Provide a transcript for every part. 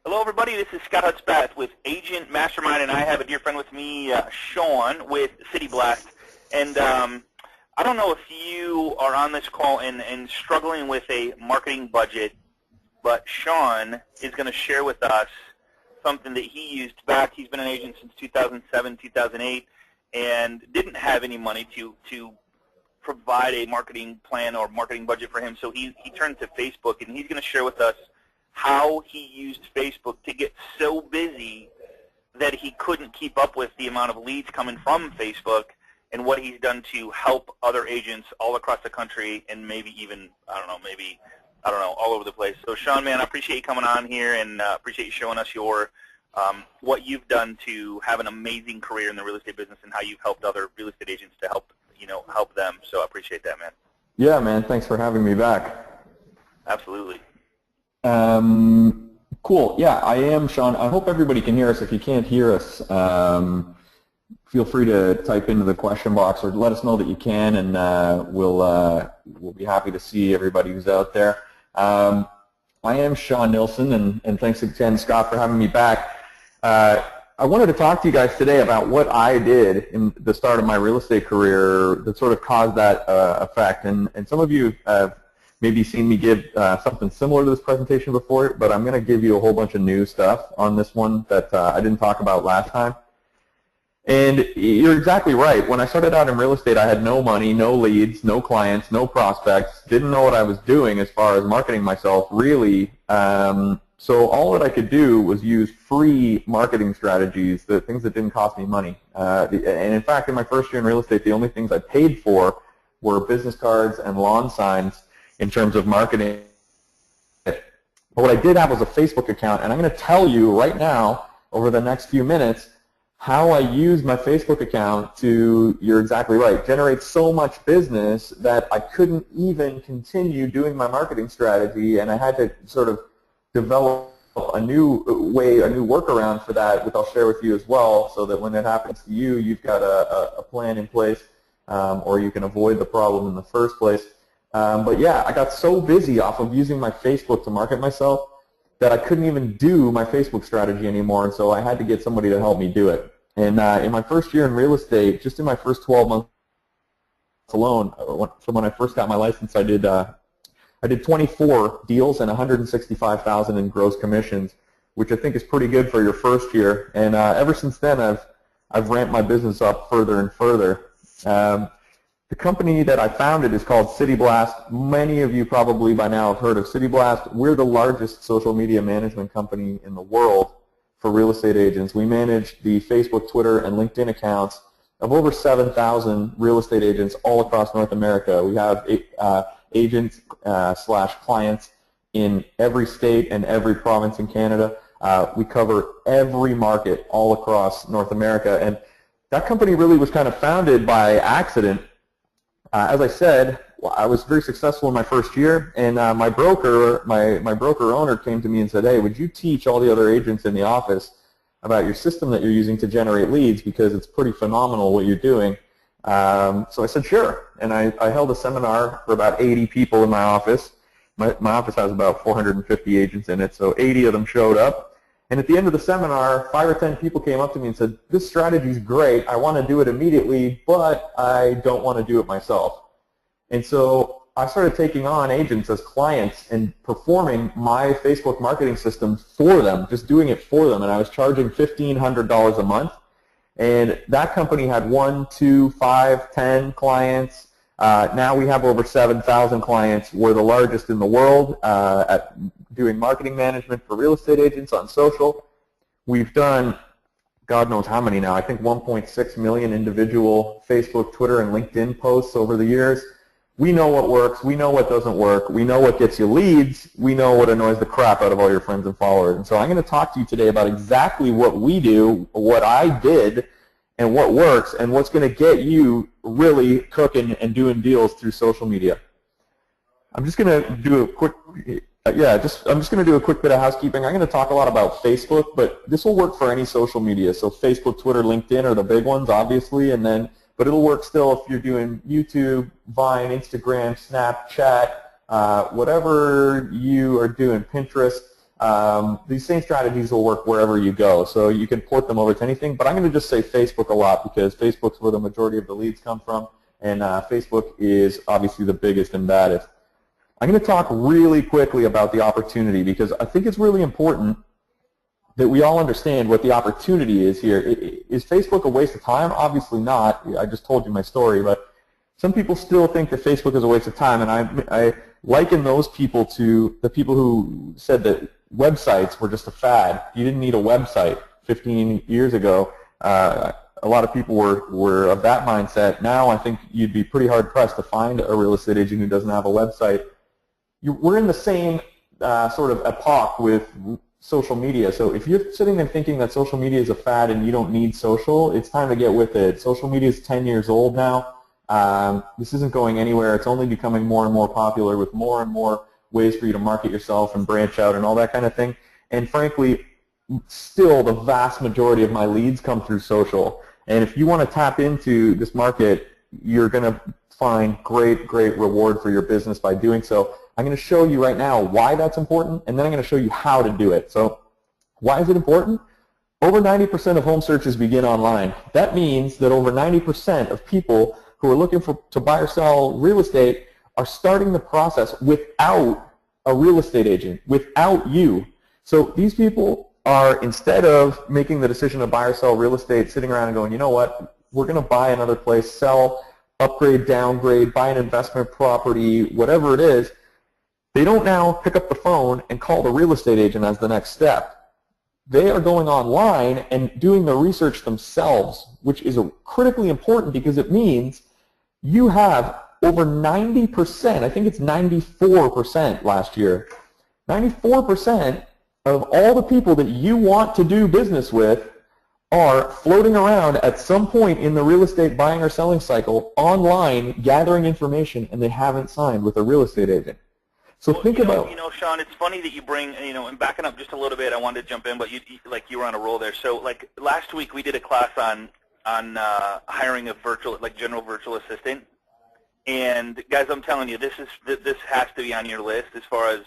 Hello, everybody. This is Scott Hutzbath with Agent Mastermind, and I have a dear friend with me, Sean, with City Blast. And I don't know if you are on this call and struggling with a marketing budget, but Sean is going to share with us something that he used back. He's been an agent since 2007, 2008, and didn't have any money to provide a marketing plan or marketing budget for him. So he turned to Facebook, and he's going to share with us how he used Facebook to get so busy that he couldn't keep up with the amount of leads coming from Facebook, and what he's done to help other agents all across the country and maybe even, all over the place. So Sean, man, I appreciate you coming on here, and appreciate you showing us your what you've done to have an amazing career in the real estate business and how you've helped other real estate agents to help them. So I appreciate that, man. Yeah, man, thanks for having me back. Absolutely. Cool. Yeah, I am Sean. I hope everybody can hear us. If you can't hear us, feel free to type into the question box or let us know that you can, and we'll be happy to see everybody who's out there. I am Sean Nilsson, and thanks again, Scott, for having me back. I wanted to talk to you guys today about what I did in the start of my real estate career that sort of caused that effect. And some of you have maybe seen me give something similar to this presentation before, but I'm going to give you a whole bunch of new stuff on this one that I didn't talk about last time. And you're exactly right. When I started out in real estate, I had no money, no leads, no clients, no prospects, didn't know what I was doing as far as marketing myself, really. So all that I could do was use free marketing strategies, the things that didn't cost me money. And in fact, in my first year in real estate, the only things I paid for were business cards and lawn signs in terms of marketing. But what I did have was a Facebook account, and I'm going to tell you right now, over the next few minutes, how I used my Facebook account to, you're exactly right, generate so much business that I couldn't even continue doing my marketing strategy, and I had to sort of develop a new way, a new workaround for that, which I'll share with you as well, so that when it happens to you, you've got a plan in place, or you can avoid the problem in the first place. But yeah, I got so busy off of using my Facebook to market myself that I couldn't even do my Facebook strategy anymore, and so I had to get somebody to help me do it. And in my first year in real estate, just in my first 12 months alone, from when I first got my license, I did 24 deals and 165,000 in gross commissions, which I think is pretty good for your first year. And ever since then, I've ramped my business up further and further. The company that I founded is called City Blast. Many of you probably by now have heard of City Blast. We're the largest social media management company in the world for real estate agents. We manage the Facebook, Twitter, and LinkedIn accounts of over 7,000 real estate agents all across North America. We have agents slash clients in every state and every province in Canada. We cover every market all across North America. And that company really was kind of founded by accident. As I said, I was very successful in my first year, and my broker owner came to me and said, "Hey, would you teach all the other agents in the office about your system that you're using to generate leads, because it's pretty phenomenal what you're doing?" So I said, "Sure," and I held a seminar for about 80 people in my office. My office has about 450 agents in it, so 80 of them showed up. And at the end of the seminar, 5 or 10 people came up to me and said, "This strategy is great. I want to do it immediately, but I don't want to do it myself." And so I started taking on agents as clients and performing my Facebook marketing system for them, just doing it for them. And I was charging $1,500 a month. And that company had 1, 2, 5, 10 clients. Now we have over 7,000 clients. We're the largest in the world at doing marketing management for real estate agents on social. We've done God knows how many now. I think 1.6 million individual Facebook, Twitter, and LinkedIn posts over the years. We know what works. We know what doesn't work. We know what gets you leads. We know what annoys the crap out of all your friends and followers. And so I'm going to talk to you today about exactly what we do, what I did, and what works, and what's going to get you really cooking and doing deals through social media. I'm just going to do a quick I'm just going to do a quick bit of housekeeping. I'm going to talk a lot about Facebook, but this will work for any social media. So Facebook, Twitter, LinkedIn are the big ones, obviously, but it'll work still if you're doing YouTube, Vine, Instagram, Snapchat, whatever you are doing, Pinterest. These same strategies will work wherever you go, so you can port them over to anything. But I'm going to just say Facebook a lot because Facebook's where the majority of the leads come from, and Facebook is obviously the biggest and baddest. I'm going to talk really quickly about the opportunity because I think it's really important that we all understand what the opportunity is here. Is Facebook a waste of time? Obviously not. I just told you my story, but some people still think that Facebook is a waste of time, and I liken those people to the people who said that websites were just a fad. You didn't need a website 15 years ago. A lot of people were of that mindset. Now I think you'd be pretty hard-pressed to find a real estate agent who doesn't have a website. We're in the same sort of epoch with social media. So if you're sitting there thinking that social media is a fad and you don't need social, it's time to get with it. Social media is 10 years old now. This isn't going anywhere. It's only becoming more and more popular with more and more ways for you to market yourself and branch out and all that kind of thing. And frankly, still the vast majority of my leads come through social. And if you want to tap into this market, you're going to find great reward for your business by doing so. I'm going to show you right now why that's important, and then I'm going to show you how to do it. So why is it important? Over 90% of home searches begin online. That means that over 90% of people who are looking to buy or sell real estate are starting the process without a real estate agent, without you. So these people are, instead of making the decision to buy or sell real estate, sitting around and going, you know what, we're going to buy another place, sell, upgrade, downgrade, buy an investment property, whatever it is, they don't now pick up the phone and call the real estate agent as the next step. They are going online and doing the research themselves, which is critically important because it means you have over 90%, I think it's 94% last year, 94% of all the people that you want to do business with are floating around at some point in the real estate buying or selling cycle online gathering information, and they haven't signed with a real estate agent. So think about... Sean, it's funny that you bring, and backing up just a little bit, I wanted to jump in, but you were on a roll there. So like last week we did a class on hiring a general virtual assistant. And guys, I'm telling you, this has to be on your list as far as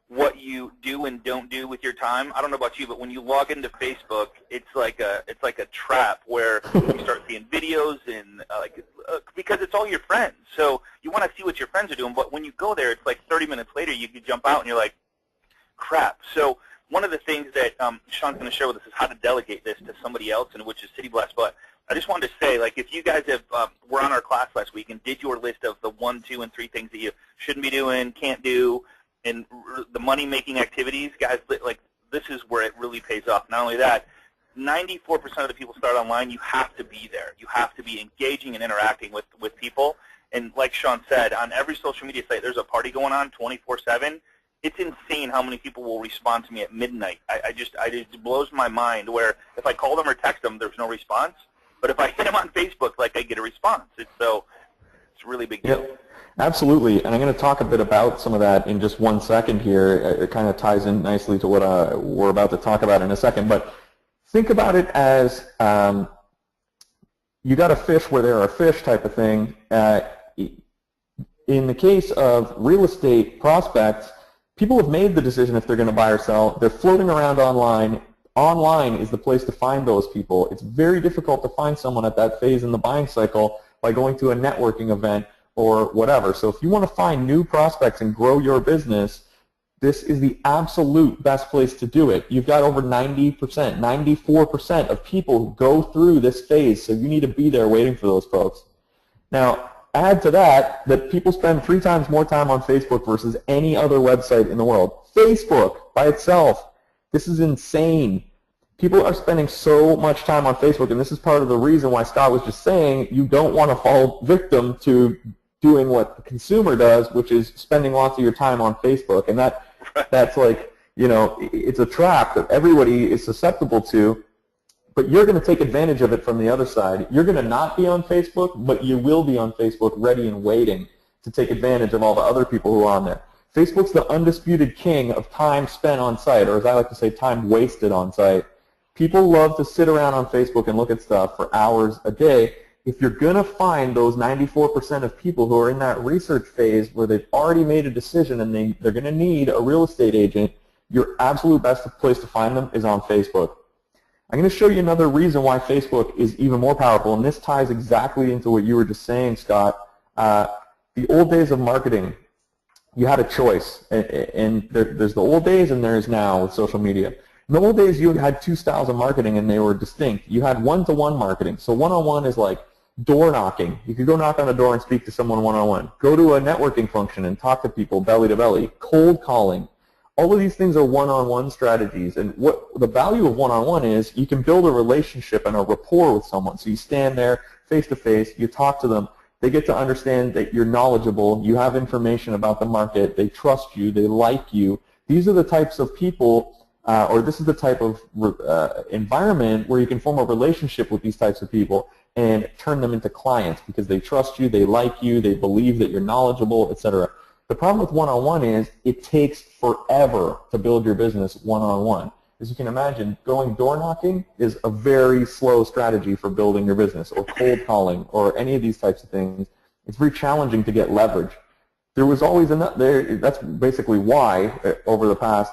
what you do and don't do with your time. I don't know about you, but when you log into Facebook, it's like a trap where you start seeing videos and because it's all your friends. So you want to see what your friends are doing, but when you go there, it's like 30 minutes later you can jump out and you're like, crap. So one of the things that Sean's going to share with us is how to delegate this to somebody else, and which is City Blast. But I just wanted to say, like, if you guys were on our class last week and did your list of the 1, 2, and 3 things that you shouldn't be doing, can't do, and the money-making activities, guys, like, this is where it really pays off. Not only that, 94% of the people start online. You have to be there. You have to be engaging and interacting with people. And like Sean said, on every social media site, there's a party going on 24/7. It's insane how many people will respond to me at midnight. It blows my mind where if I call them or text them, there's no response. But if I hit them on Facebook, like, I get a response. It's a really big deal. Yep. Absolutely, and I'm going to talk a bit about some of that in just 1 second here. It kind of ties in nicely to what we're about to talk about in a second. But think about it as you got to fish where there are fish type of thing. In the case of real estate prospects, people have made the decision if they're going to buy or sell. They're floating around online. Online is the place to find those people. It's very difficult to find someone at that phase in the buying cycle by going to a networking event or whatever. So if you want to find new prospects and grow your business, this is the absolute best place to do it. You've got over 90%, 94% of people who go through this phase, so you need to be there waiting for those folks. Now, add to that people spend 3 times more time on Facebook versus any other website in the world. Facebook by itself, this is insane. People are spending so much time on Facebook, and this is part of the reason why Scott was just saying you don't want to fall victim to doing what the consumer does, which is spending lots of your time on Facebook. And that's like, it's a trap that everybody is susceptible to, but you're going to take advantage of it from the other side. You're going to not be on Facebook, but you will be on Facebook ready and waiting to take advantage of all the other people who are on there. Facebook's the undisputed king of time spent on site, or as I like to say, time wasted on site. People love to sit around on Facebook and look at stuff for hours a day. If you're going to find those 94% of people who are in that research phase where they've already made a decision and they're going to need a real estate agent, your absolute best place to find them is on Facebook. I'm going to show you another reason why Facebook is even more powerful, and this ties exactly into what you were just saying, Scott. The old days of marketing, you had a choice, and there's the old days and there's now with social media. In the old days, you had two styles of marketing, and they were distinct. You had one-to-one marketing. So one-on-one is like door knocking. You could go knock on a door and speak to someone one-on-one. Go to a networking function and talk to people belly to belly. Cold calling. All of these things are one-on-one strategies. And what the value of one-on-one is, you can build a relationship and a rapport with someone. So you stand there face-to-face, you talk to them. They get to understand that you're knowledgeable, you have information about the market, they trust you, they like you. These are the types of people, or this is the type of environment where you can form a relationship with these types of people and turn them into clients because they trust you, they like you, they believe that you're knowledgeable, etc. The problem with one-on-one is it takes forever to build your business one-on-one. As you can imagine, going door knocking is a very slow strategy for building your business, or cold calling, or any of these types of things. It's very challenging to get leverage. There was always enough there. That's basically why, over the past,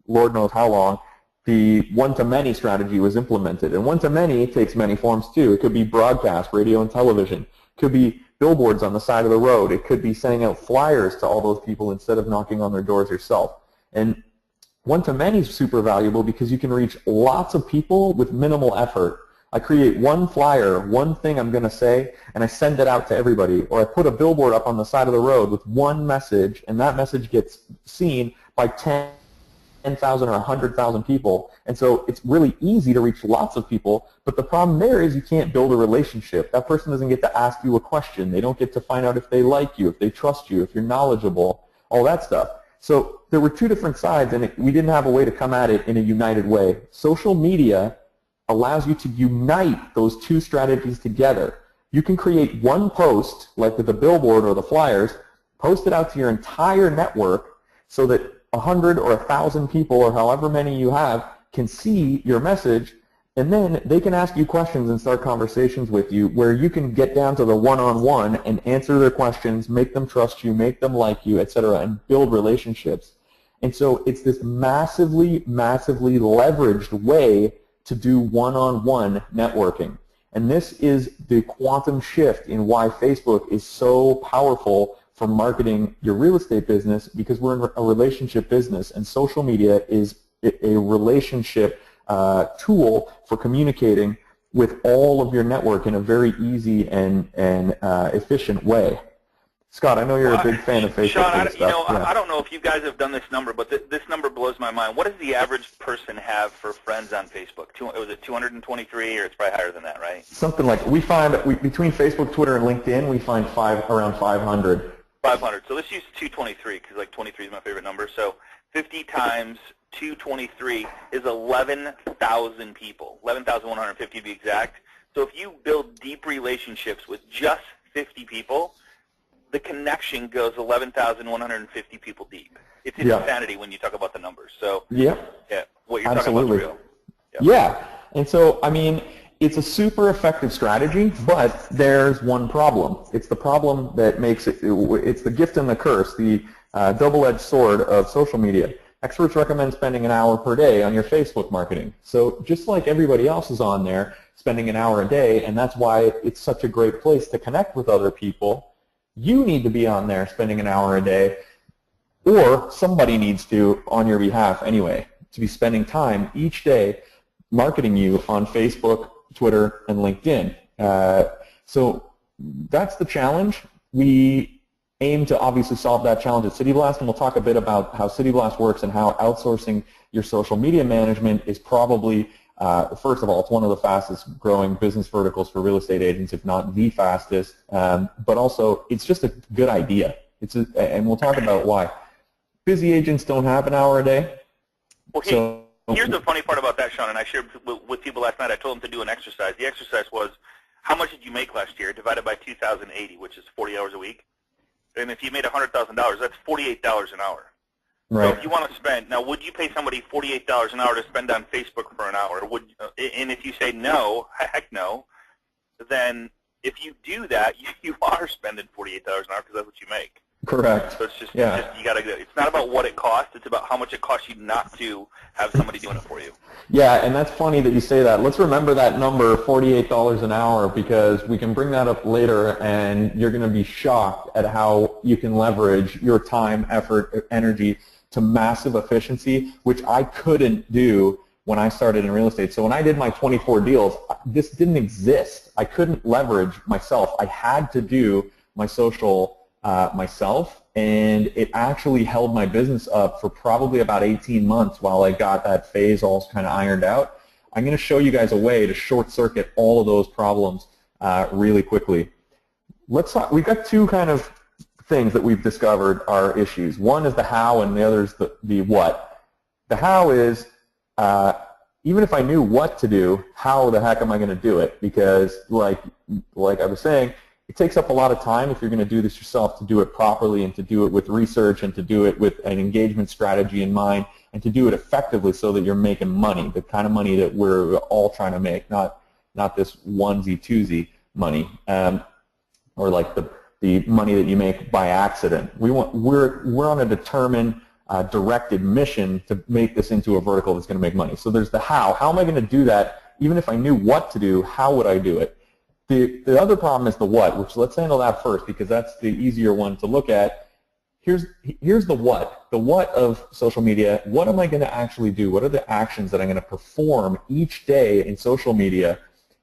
Lord knows how long, the one-to-many strategy was implemented. And one-to-many takes many forms too. It could be broadcast, radio and television. It could be billboards on the side of the road. It could be sending out flyers to all those people instead of knocking on their doors yourself. And one-to-many is super valuable because you can reach lots of people with minimal effort. I create one flyer, one thing I'm going to say, and I send it out to everybody. Or I put a billboard up on the side of the road with one message, and that message gets seen by 10,000 or 100,000 people. And so it's really easy to reach lots of people, but the problem there is you can't build a relationship. That person doesn't get to ask you a question. They don't get to find out if they like you, if they trust you, if you're knowledgeable, all that stuff. So there were two different sides, and we didn't have a way to come at it in a united way. Social media allows you to unite those two strategies together. You can create one post, like with the billboard or the flyers, post it out to your entire network so that 100 or 1,000 people, or however many you have, can see your message, and then they can ask you questions and start conversations with you where you can get down to the one-on-one and answer their questions, make them trust you, make them like you, etc., and build relationships. And so it's this massively, massively leveraged way to do one-on-one networking. And this is the quantum shift in why Facebook is so powerful for marketing your real estate business, because we're in a relationship business, and social media is a relationship tool for communicating with all of your network in a very easy and efficient way. Scott, I know you're a big fan of Facebook. Sean, I don't know if you guys have done this number, but this number blows my mind. What does the average person have for friends on Facebook? Was it 223, or it's probably higher than that, right? Something like between Facebook, Twitter, and LinkedIn, we find around 500. 500. So let's use 223 because 23 is my favorite number. So 50 times 223 is 11,000 people, 11,150 to be exact. So if you build deep relationships with just 50 people, the connection goes 11,150 people deep. It's insanity when you talk about the numbers. So what you're talking about is real. Yeah, and so I mean, it's a super effective strategy, but there's one problem. It's the problem that makes it. It's the gift and the curse, the double-edged sword of social media. Experts recommend spending an hour per day on your Facebook marketing. So just like everybody else is on there, spending an hour a day, and that's why it's such a great place to connect with other people, you need to be on there spending an hour a day, or somebody needs to on your behalf anyway, to be spending time each day marketing you on Facebook, Twitter, and LinkedIn. So that's the challenge. We aim to obviously solve that challenge at City Blast, and we'll talk a bit about how City Blast works and how outsourcing your social media management is probably, first of all, it's one of the fastest growing business verticals for real estate agents, if not the fastest, but also it's just a good idea. And we'll talk about why. Busy agents don't have an hour a day. Okay. Here's the funny part about that, Sean, and I shared with people last night. I told them to do an exercise. The exercise was, how much did you make last year divided by 2,080, which is 40 hours a week? And if you made $100,000, that's $48 an hour. Right. So if you want to spend, now would you pay somebody $48 an hour to spend on Facebook for an hour? And if you say no, heck no, then if you do that, you are spending $48 an hour because that's what you make. Correct. So it's just, Yeah. you gotta. It's not about what it costs. It's about how much it costs you not to have somebody doing it for you. Yeah, and that's funny that you say that. Let's remember that number, $48 an hour, because we can bring that up later, and you're going to be shocked at how you can leverage your time, effort, energy to massive efficiency, which I couldn't do when I started in real estate. So when I did my 24 deals, this didn't exist. I couldn't leverage myself. I had to do my social myself, and it actually held my business up for probably about 18 months while I got that phase all kind of ironed out. I'm going to show you guys a way to short circuit all of those problems really quickly. Let's talk. We've got two kind of things that we've discovered are issues. One is the how, and the other is the what. The how is even if I knew what to do, how the heck am I going to do it? Because like I was saying, it takes up a lot of time if you're going to do this yourself to do it properly and to do it with research and to do it with an engagement strategy in mind and to do it effectively so that you're making money, the kind of money that we're all trying to make, not this onesie-twosie money, or like the money that you make by accident. We're on a determined, directed mission to make this into a vertical that's going to make money. So there's the how. How am I going to do that? Even if I knew what to do, how would I do it? The other problem is the what, which let's handle that first because that's the easier one to look at. Here's the what. The what of social media. What am I going to actually do? What are the actions that I'm going to perform each day in social media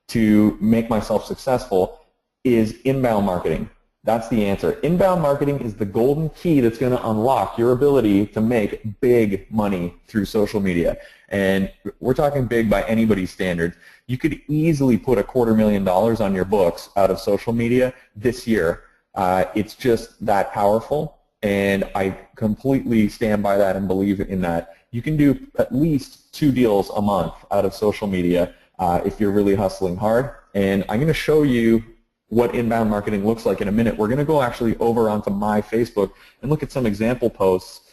to make myself successful is inbound marketing. That's the answer. Inbound marketing is the golden key that's going to unlock your ability to make big money through social media. And we're talking big by anybody's standards. You could easily put $250,000 on your books out of social media this year. It's just that powerful, and I completely stand by that and believe in that. You can do at least 2 deals a month out of social media if you're really hustling hard. And I'm going to show you what inbound marketing looks like in a minute. We're going to go actually over onto my Facebook and look at some example posts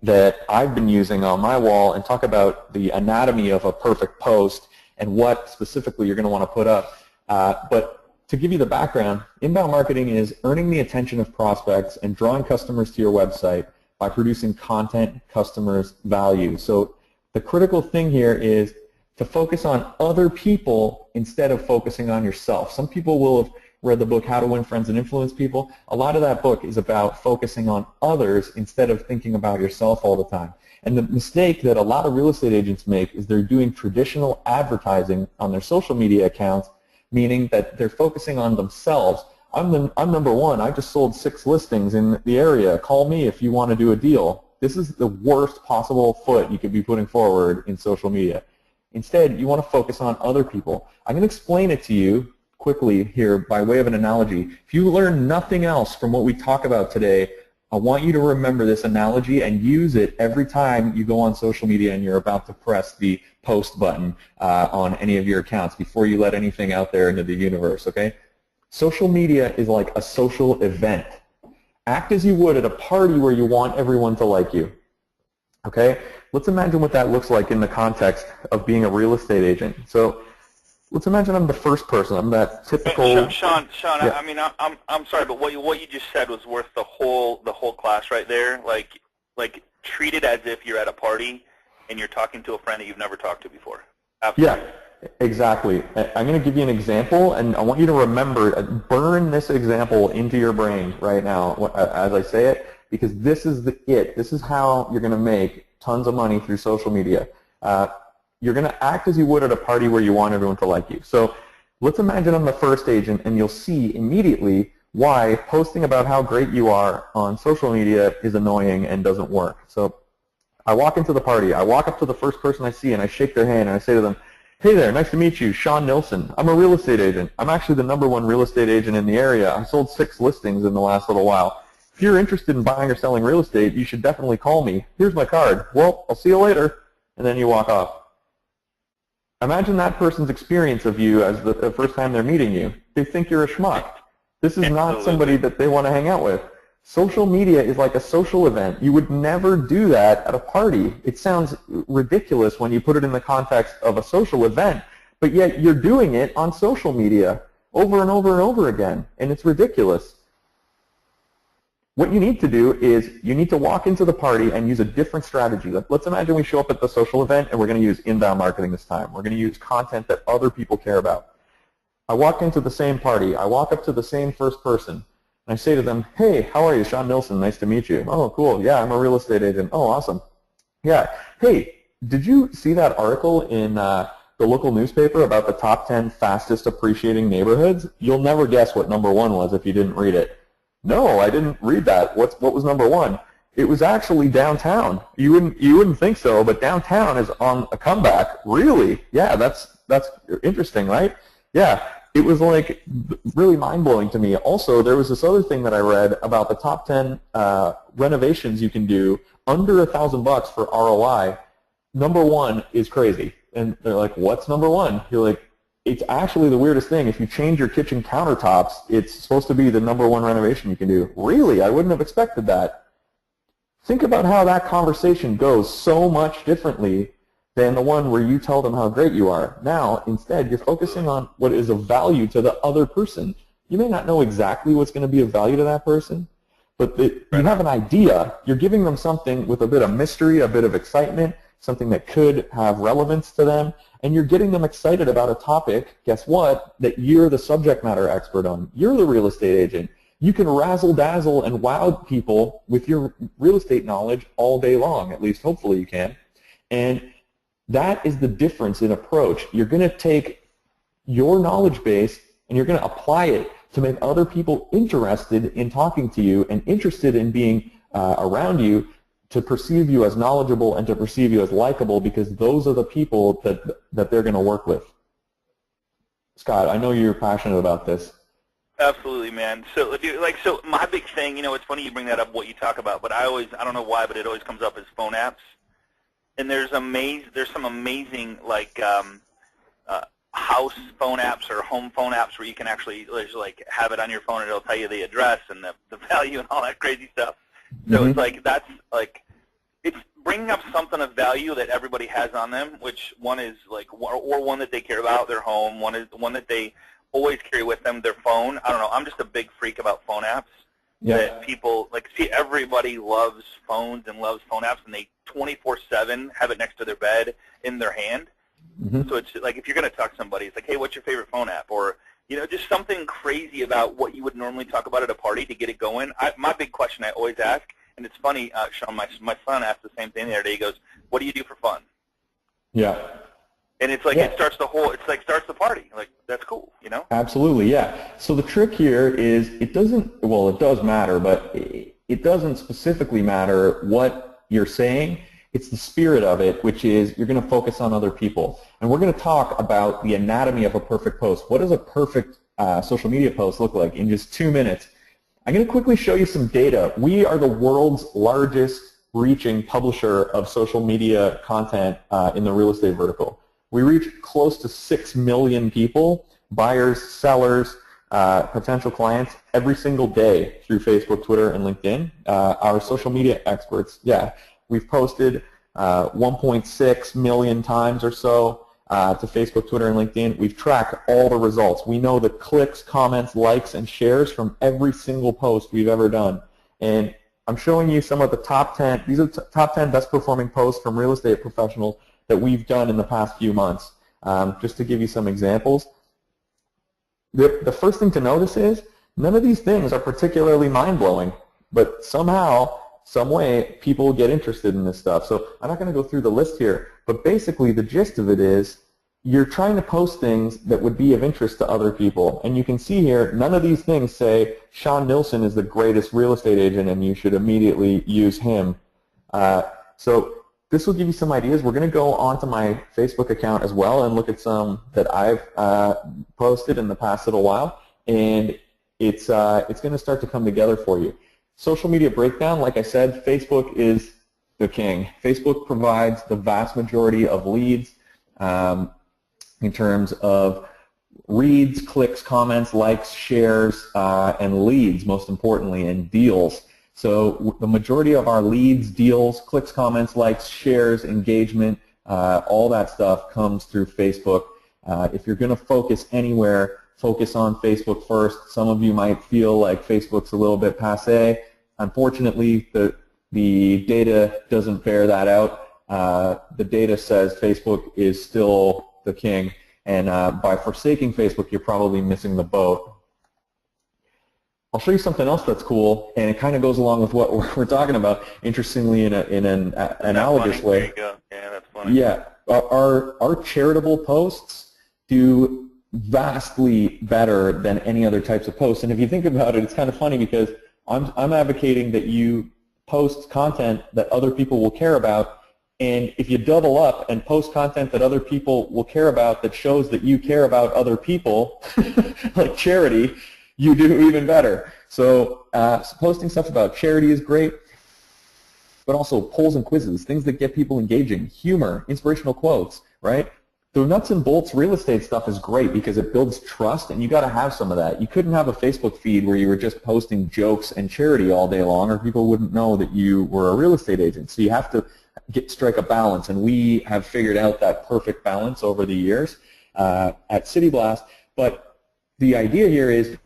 that I've been using on my wall and talk about the anatomy of a perfect post and what specifically you're going to want to put up. But to give you the background, inbound marketing is earning the attention of prospects and drawing customers to your website by producing content customers value. So the critical thing here is to focus on other people instead of focusing on yourself. Some people will have read the book How to Win Friends and Influence People. A lot of that book is about focusing on others instead of thinking about yourself all the time. And the mistake that a lot of real estate agents make is they're doing traditional advertising on their social media accounts, meaning that they're focusing on themselves. I'm number one. I just sold 6 listings in the area. Call me if you want to do a deal. This is the worst possible foot you could be putting forward in social media. Instead, you want to focus on other people. I'm going to explain it to you quickly here by way of an analogy. If you learn nothing else from what we talk about today, I want you to remember this analogy and use it every time you go on social media and you're about to press the post button on any of your accounts before you let anything out there into the universe, okay? Social media is like a social event. Act as you would at a party where you want everyone to like you, okay? Let's imagine what that looks like in the context of being a real estate agent. So let's imagine I'm the first person. I'm that typical. Sean, Yeah. I mean, I'm sorry, but what you just said was worth the whole class right there. Like treat it as if you're at a party and you're talking to a friend that you've never talked to before. Absolutely. Yeah, exactly. I'm going to give you an example, and I want you to remember, burn this example into your brain right now as I say it, because this is it. This is how you're going to make tons of money through social media. You're going to act as you would at a party where you want everyone to like you. So let's imagine I'm the first agent, and you'll see immediately why posting about how great you are on social media is annoying and doesn't work. So I walk into the party. I walk up to the first person I see, and I shake their hand, and I say to them, "Hey there, nice to meet you, Sean Nilsson. I'm a real estate agent. I'm actually the #1 real estate agent in the area. I sold 6 listings in the last little while. If you're interested in buying or selling real estate, you should definitely call me. Here's my card. Well, I'll see you later." And then you walk off. Imagine that person's experience of you as the first time they're meeting you. They think you're a schmuck. This is not somebody that they want to hang out with. Social media is like a social event. You would never do that at a party. It sounds ridiculous when you put it in the context of a social event, but yet you're doing it on social media over and over and over again, and it's ridiculous. what you need to do is you need to walk into the party and use a different strategy. Let's imagine we show up at the social event and we're going to use inbound marketing this time. We're going to use content that other people care about. I walk into the same party. I walk up to the same first person, and I say to them, hey, how are you? Sean Nilsson, nice to meet you. Oh, cool. Yeah, I'm a real estate agent. Oh, awesome. Yeah. Hey, did you see that article in the local newspaper about the top 10 fastest appreciating neighborhoods? You'll never guess what number one was if you didn't read it. No, I didn't read that. What was number one? It was actually downtown. You wouldn't think so, but downtown is on a comeback. Really? Yeah, that's interesting, right? Yeah, it was like really mind-blowing to me. Also, there was this other thing that I read about the top 10 renovations you can do under $1,000 for ROI. Number one is crazy. And they're like, what's number one? You're like, it's actually the weirdest thing. If you change your kitchen countertops, it's supposed to be the number one renovation you can do. Really? I wouldn't have expected that. Think about how that conversation goes so much differently than the one where you tell them how great you are. Now, instead, you're focusing on what is of value to the other person. You may not know exactly what's going to be of value to that person, but you have an idea. You're giving them something with a bit of mystery, a bit of excitement, something that could have relevance to them, and you're getting them excited about a topic, guess what, that you're the subject matter expert on. You're the real estate agent. You can razzle-dazzle and wow people with your real estate knowledge all day long, at least hopefully you can. And that is the difference in approach. You're going to take your knowledge base and you're going to apply it to make other people interested in talking to you and interested in being around you, to perceive you as knowledgeable and to perceive you as likable, because those are the people that they're going to work with. Scott, I know you're passionate about this. Absolutely, man. So so my big thing, it's funny you bring that up, what you talk about, but I don't know why, but it always comes up as phone apps. And there's some amazing house phone apps or home phone apps where you can actually have it on your phone and it'll tell you the address and the value and all that crazy stuff. So it's it's bringing up something of value that everybody has on them, which one is or one that they care about, their home, one is the one that they always carry with them, their phone. I don't know, I'm just a big freak about phone apps. Yeah. That people, everybody loves phones and loves phone apps, and they 24/7 have it next to their bed in their hand. So it's like, if you're going to talk to somebody, it's like, hey, what's your favorite phone app? Or, just something crazy about what you would normally talk about at a party to get it going. My big question I always ask, and it's funny, Sean, my son asked the same thing the other day. He goes, what do you do for fun? Yeah. And it's it starts the party. Like, that's cool, Absolutely, yeah. So the trick here is it does matter, but it doesn't specifically matter what you're saying. It's the spirit of it, which is you're going to focus on other people. And we're going to talk about the anatomy of a perfect post. What does a perfect social media post look like in just 2 minutes? I'm going to quickly show you some data. We are the world's largest reaching publisher of social media content in the real estate vertical. We reach close to 6 million people, buyers, sellers, potential clients, every single day through Facebook, Twitter, and LinkedIn. Our social media experts, we've posted 1.6 million times or so to Facebook, Twitter, and LinkedIn. We've tracked all the results. We know the clicks, comments, likes, and shares from every single post we've ever done. And I'm showing you some of the top 10. These are the top 10 best performing posts from real estate professionals that we've done in the past few months. Just to give you some examples. The first thing to notice is none of these things are particularly mind-blowing, but somehow, some way, people get interested in this stuff. So I'm not going to go through the list here, but basically the gist of it is you're trying to post things that would be of interest to other people. And you can see here, none of these things say Sean Nilsson is the greatest real estate agent and you should immediately use him. So this will give you some ideas. We're going to go onto my Facebook account as well and look at some that I've posted in the past little while, and it's going to start to come together for you. Social media breakdown, like I said, Facebook is the king. Facebook provides the vast majority of leads in terms of reads, clicks, comments, likes, shares, and leads, most importantly, and deals. So the majority of our leads, deals, clicks, comments, likes, shares, engagement, all that stuff comes through Facebook. If you're going to focus anywhere, focus on Facebook first. Some of you might feel like Facebook's a little bit passé. unfortunately, the data doesn't bear that out. The data says Facebook is still the king, and by forsaking Facebook, you're probably missing the boat. I'll show you something else that's cool, and it kind of goes along with what we're talking about, interestingly in an analogous way. There you go. Yeah, that's funny. Yeah, our charitable posts do vastly better than any other types of posts. And if you think about it, it's kind of funny because I'm advocating that you post content that other people will care about, and if you double up and post content that other people will care about that shows that you care about other people, like charity, you do even better. So posting stuff about charity is great, but also polls and quizzes, things that get people engaging, humor, inspirational quotes, right? The nuts and bolts real estate stuff is great because it builds trust, and you got to have some of that. You couldn't have a Facebook feed where you were just posting jokes and charity all day long, or people wouldn't know that you were a real estate agent. So you have to strike a balance, and we have figured out that perfect balance over the years at City Blast. But the idea here is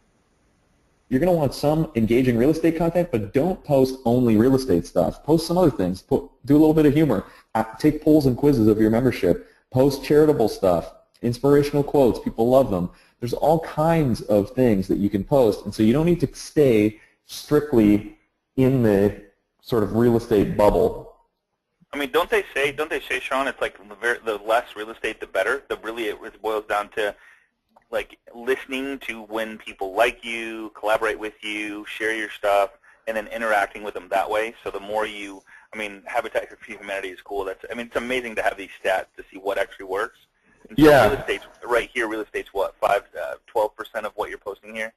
you're going to want some engaging real estate content, but don't post only real estate stuff. Post some other things. Do a little bit of humor. Take polls and quizzes of your membership. Post charitable stuff, inspirational quotes. People love them. There's all kinds of things that you can post, and so you don't need to stay strictly in the sort of real estate bubble. I mean, don't they say, Sean, it's like the less real estate, the better? Really, it boils down to like listening to when people like you, collaborate with you, share your stuff, and then interacting with them that way. So the more you, I mean, Habitat for Humanity is cool. I mean, it's amazing to have these stats to see what actually works. And so yeah. Real estate's, right here, real estate's what, 12% of what you're posting here?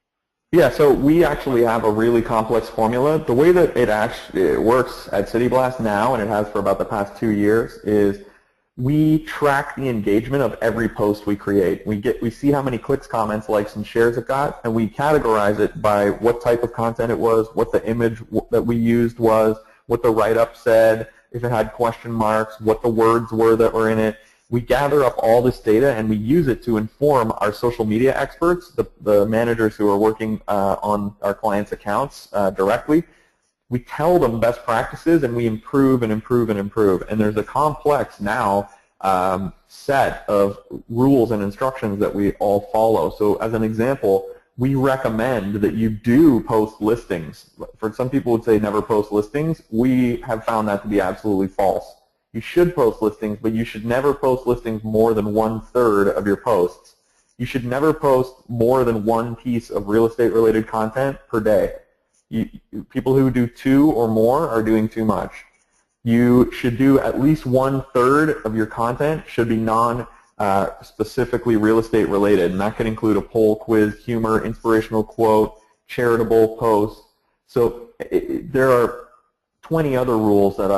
Yeah, so we actually have a really complex formula. The way that it works at City Blast now, and it has for about the past 2 years, is we track the engagement of every post we create. We see how many clicks, comments, likes, and shares it got, and we categorize it by what type of content it was, what the image that we used was, what the write-up said, if it had question marks, what the words were that were in it. We gather up all this data and we use it to inform our social media experts, the managers who are working on our clients' accounts directly. We tell them best practices, and we improve and improve and improve. And there's a complex now set of rules and instructions that we all follow. So as an example, we recommend that you do post listings. For some people would say never post listings. We have found that to be absolutely false. You should post listings, but you should never post listings more than 1/3 of your posts. You should never post more than one piece of real estate related content per day. People who do 2 or more are doing too much. You should do at least 1/3 of your content should be specifically real estate related, and that could include a poll, quiz, humor, inspirational quote, charitable post. So there are 20 other rules that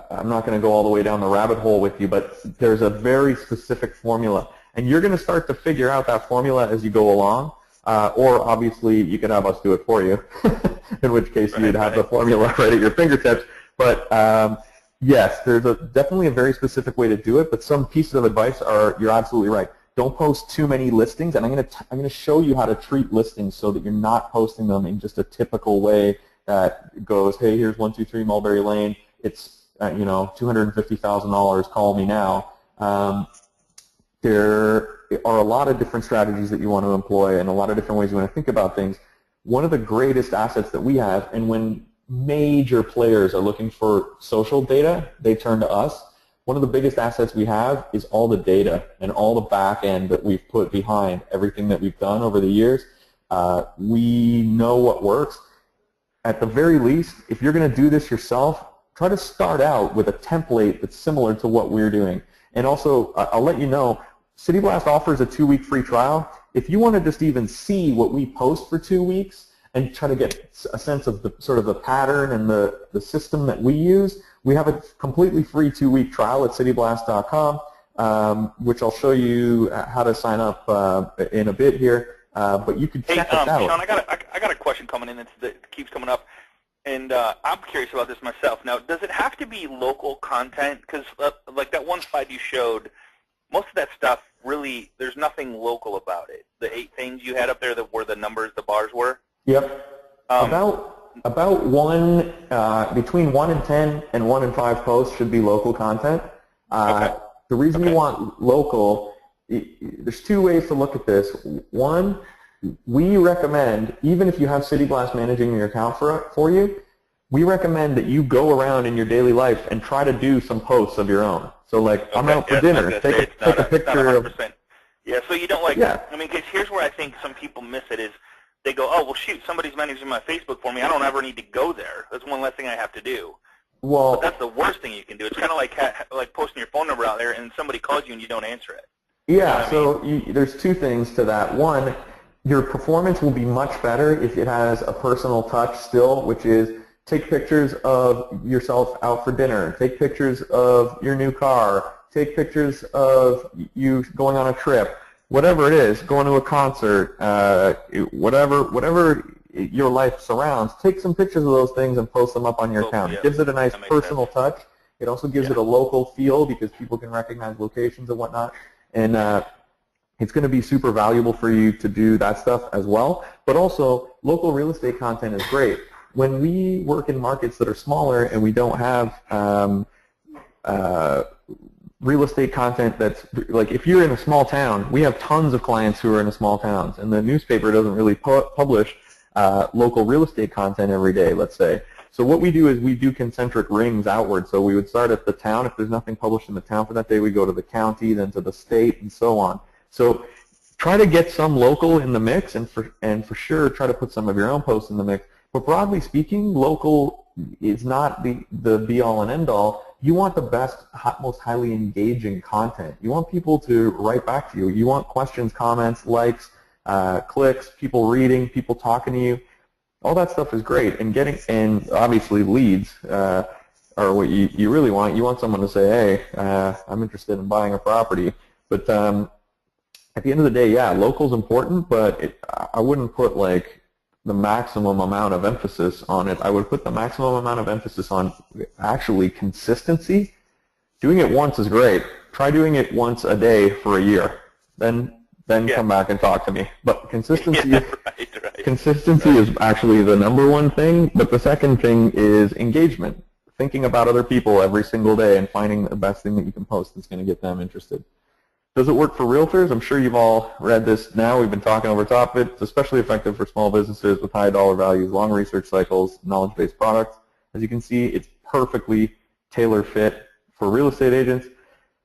I'm not going to go all the way down the rabbit hole with you, but there's a very specific formula, and you're going to start to figure out that formula as you go along, or obviously you could have us do it for you, in which case you'd have the formula right at your fingertips. But yes, there's definitely a very specific way to do it, but some pieces of advice are, you're absolutely right. Don't post too many listings, and I'm going to show you how to treat listings so that you're not posting them in just a typical way that goes, hey, here's 123 Mulberry Lane. It's $250,000. Call me now. There are a lot of different strategies that you want to employ, and a lot of different ways you want to think about things. One of the greatest assets that we have, and when major players are looking for social data, they turn to us. One of the biggest assets we have is all the data and all the back end that we've put behind everything that we've done over the years. We know what works. At the very least, if you're going to do this yourself, try to start out with a template that's similar to what we're doing. And also, I'll let you know, City Blast offers a 2-week free trial. If you want to just even see what we post for 2 weeks and try to get a sense of the sort of the pattern and the system that we use, we have a completely free 2-week trial at cityblast.com, which I'll show you how to sign up in a bit here. But you can check us out. Sean, I got a question coming in that keeps coming up, and I'm curious about this myself. Now, does it have to be local content? Because like that one slide you showed, most of that stuff really, there's nothing local about it. The 8 things you had up there that were the numbers, the bars were. Yep. About about between 1 and 10 and 1 and 5 posts should be local content. Okay. The reason you want local, there's two ways to look at this. One, we recommend, even if you have City Blast managing your account for you, we recommend that you go around in your daily life and try to do some posts of your own. So like, I'm out for dinner, take a picture of... Yeah, so you don't like, yeah. I mean, because here's where I think some people miss it is they go, oh, well, shoot, somebody's managing my Facebook for me. I don't ever need to go there. That's one less thing I have to do. Well, but that's the worst thing you can do. It's kind of like posting your phone number out there and somebody calls you and you don't answer it. Yeah, so there's two things to that. One, your performance will be much better if it has a personal touch still, which is take pictures of yourself out for dinner, take pictures of your new car, take pictures of you going on a trip, whatever it is, going to a concert, whatever your life surrounds, take some pictures of those things and post them up on your account. It gives it a nice personal touch. It also gives it a local feel because people can recognize locations and whatnot. And it's going to be super valuable for you to do that stuff as well. But also, local real estate content is great. When we work in markets that are smaller and we don't have real estate content that's, like if you're in a small town, we have tons of clients who are in small towns, and the newspaper doesn't really publish local real estate content every day, let's say. So what we do is we do concentric rings outward. So we would start at the town. If there's nothing published in the town for that day, we go to the county, then to the state, and so on. So try to get some local in the mix, and for sure try to put some of your own posts in the mix. But broadly speaking, local is not the be-all and end-all. You want the best, most highly engaging content. You want people to write back to you. You want questions, comments, likes, clicks, people reading, people talking to you. All that stuff is great. And obviously leads are what you really want. You want someone to say, hey, I'm interested in buying a property. But at the end of the day, yeah, local's important, but I wouldn't put like the maximum amount of emphasis on it. I would put the maximum amount of emphasis on actually consistency. Doing it once is great. Try doing it once a day for a year. Then come back and talk to me. But consistency, consistency is actually the number one thing. But the second thing is engagement. Thinking about other people every single day and finding the best thing that you can post that's going to get them interested. Does it work for realtors? I'm sure you've all read this now. We've been talking over top of it. It's especially effective for small businesses with high dollar values, long research cycles, knowledge-based products. As you can see, it's perfectly tailor fit for real estate agents.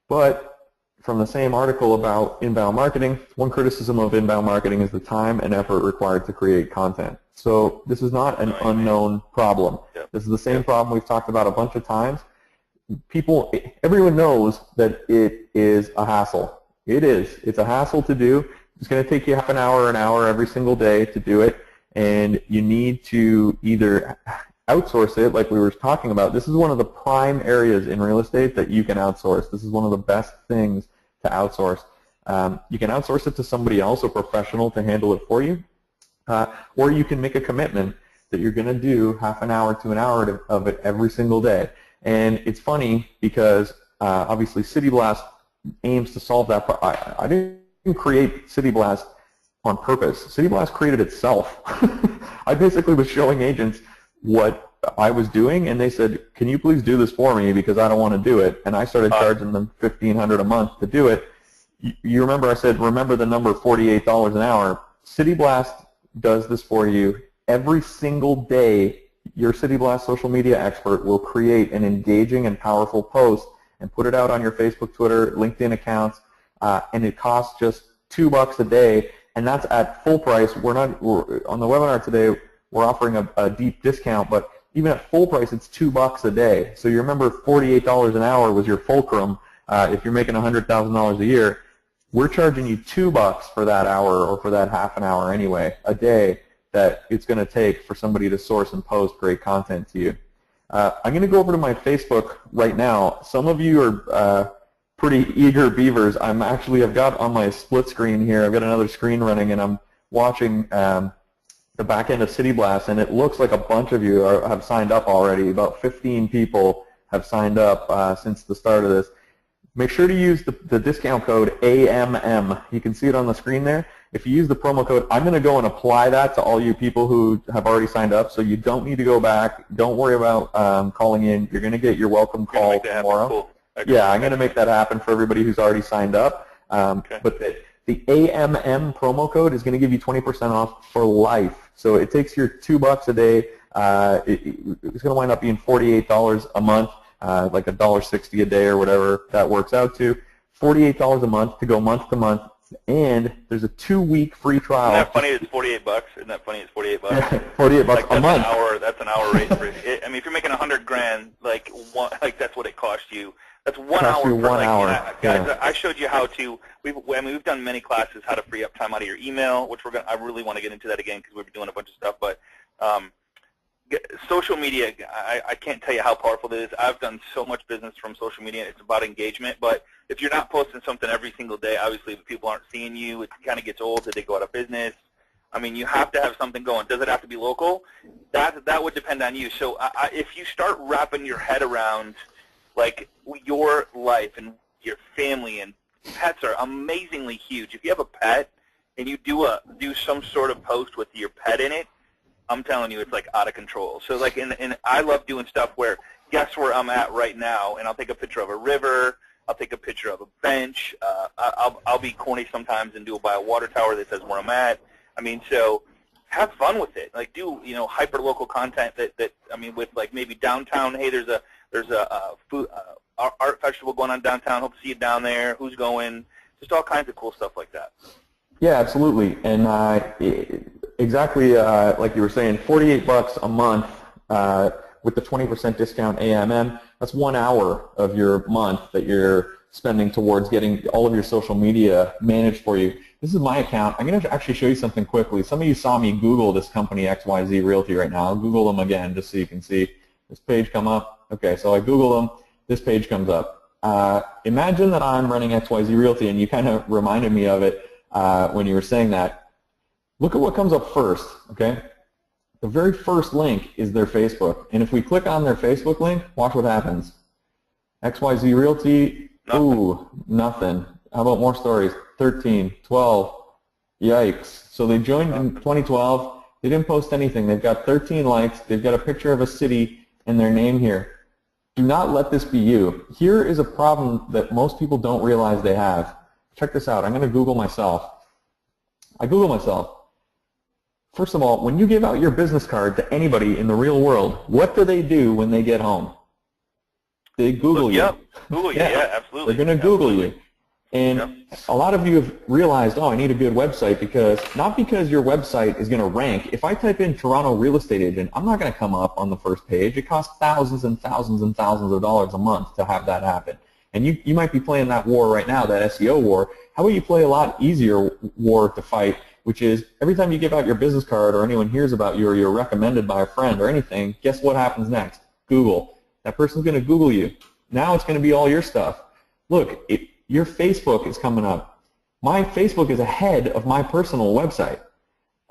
But from the same article about inbound marketing, one criticism of inbound marketing is the time and effort required to create content. So this is not an unknown problem. This is the same problem we've talked about a bunch of times. Everyone knows that it is a hassle. It is. It's a hassle to do. It's going to take you half an hour every single day to do it, and you need to either outsource it, like we were talking about. This is one of the prime areas in real estate that you can outsource. This is one of the best things to outsource. You can outsource it to somebody else, a professional, to handle it for you, or you can make a commitment that you're going to do half an hour to an hour of it every single day. And it's funny because obviously City Blast aims to solve that. I didn't create City Blast on purpose. City Blast created itself. I basically was showing agents what I was doing, and they said, can you please do this for me because I don't want to do it. And I started charging them $1,500 a month to do it. You remember I said, remember the number $48 an hour. City Blast does this for you every single day. Your City Blast social media expert will create an engaging and powerful post and put it out on your Facebook, Twitter, LinkedIn accounts, and it costs just $2 a day, and that's at full price. We're on the webinar today, we're offering a deep discount, but even at full price, it's $2 a day. So you remember $48 an hour was your fulcrum. If you're making $100,000 a year, we're charging you $2 for that hour or for that half an hour anyway, a day, that it's going to take for somebody to source and post great content to you. I'm going to go over to my Facebook right now. Some of you are pretty eager beavers. I've got on my split screen here, I've got another screen running, and I'm watching the back end of City Blast, and it looks like a bunch of you have signed up already. About 15 people have signed up since the start of this. make sure to use the discount code AMM. You can see it on the screen there. If you use the promo code, I'm going to go and apply that to all you people who have already signed up, so you don't need to go back. Don't worry about calling in. You're going to get your welcome call tomorrow. Cool. Yeah, I'm going to make that happen for everybody who's already signed up. But the AMM promo code is going to give you 20% off for life. So it takes your $2 a day. It's going to wind up being $48 a month, like $1.60 a day or whatever that works out to. $48 a month to go month to month, and there's a 2-week free trial. Isn't that funny? It's $48. Isn't that funny? It's $48. $48 like a month. That's an hour rate for it. I mean, if you're making $100,000, like that's what it costs you. That's 1 hour. For 1 hour. Guys, yeah. I showed you how to. We've done many classes how to free up time out of your email, which I really want to get into that again because we've been doing a bunch of stuff. But social media, I can't tell you how powerful it is. I've done so much business from social media. It's about engagement. But if you're not posting something every single day, obviously if people aren't seeing you, it kind of gets old. Did they go out of business? I mean, you have to have something going. Does it have to be local? That would depend on you. So if you start wrapping your head around like your life and your family, and pets are amazingly huge. If you have a pet and you do some sort of post with your pet in it, I'm telling you, it's like out of control. So like, and I love doing stuff where guess where I'm at right now, and I'll take a picture of a river. I'll take a picture of a bench. I'll be corny sometimes and do it by a water tower that says where I'm at. I mean, so have fun with it. Like do hyper local content that I mean with like maybe downtown. Hey, there's a food art festival going on downtown. Hope to see you down there. Who's going? Just all kinds of cool stuff like that. Yeah, absolutely. And exactly like you were saying, $48 a month with the 20% discount AMM. That's 1 hour of your month that you're spending towards getting all of your social media managed for you. This is my account. I'm going to actually show you something quickly. Some of you saw me Google this company XYZ Realty right now. I'll Google them again just so you can see this page come up. Okay, so I Google them. This page comes up. Imagine that I'm running XYZ Realty, and you kind of reminded me of it when you were saying that. Look at what comes up first, okay? The very first link is their Facebook. And if we click on their Facebook link, watch what happens. XYZ Realty, ooh, nothing. How about more stories? 13, 12, yikes. So they joined in 2012. They didn't post anything. They've got 13 likes. They've got a picture of a city and their name here. Do not let this be you. Here is a problem that most people don't realize they have. Check this out. I'm going to Google myself. I Google myself. First of all, when you give out your business card to anybody in the real world, what do they do when they get home? They Google you. Yep. Google you, yeah, absolutely. They're going to Google you. And a lot of you have realized, oh, I need a good website because, not because your website is going to rank. If I type in Toronto real estate agent, I'm not going to come up on the first page. It costs thousands and thousands and thousands of dollars a month to have that happen. And you might be playing that war right now, that SEO war. How about you play a lot easier war to fight, which is every time you give out your business card or anyone hears about you or you're recommended by a friend or anything, guess what happens next? Google. That person's going to Google you. Now it's going to be all your stuff. Look, your Facebook is coming up. My Facebook is ahead of my personal website.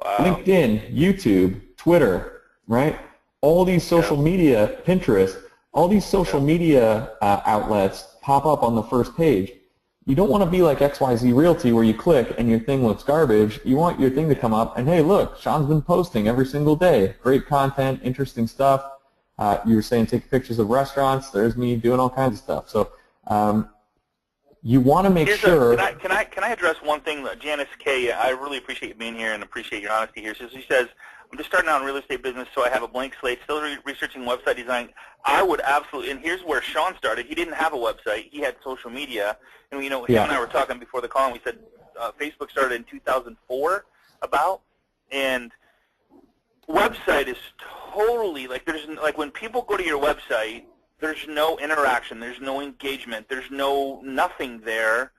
Wow. LinkedIn, YouTube, Twitter, right? All these social media, Pinterest, all these social media outlets pop up on the first page. You don't want to be like XYZ Realty where you click and your thing looks garbage. You want your thing to come up and, hey, look, Sean's been posting every single day. Great content, interesting stuff. You were saying take pictures of restaurants. There's me doing all kinds of stuff. So you want to make sure. Can I address one thing? Janice K., I really appreciate you being here and appreciate your honesty here. So she says, I'm just starting out in real estate business, so I have a blank slate, still researching website design. I would absolutely, and here's where Sean started. He didn't have a website. He had social media. And, him and I were talking before the call, and we said Facebook started in 2004 about, and website is totally, like when people go to your website, there's no interaction, there's no engagement, there's nothing there,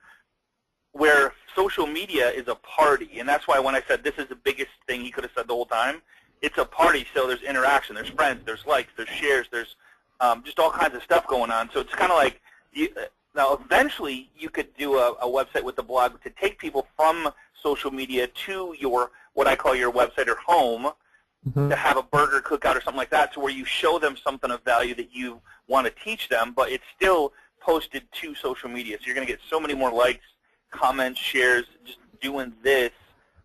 where social media is a party. And that's why when I said this is the biggest thing he could have said the whole time, it's a party, so there's interaction, there's friends, there's likes, there's shares, there's just all kinds of stuff going on. So it's kind of like, now eventually you could do a website with a blog to take people from social media to your, what I call your website or home, to have a burger cookout or something like that, to where you show them something of value that you want to teach them, but it's still posted to social media. So you're going to get so many more likes, comments, shares, just doing this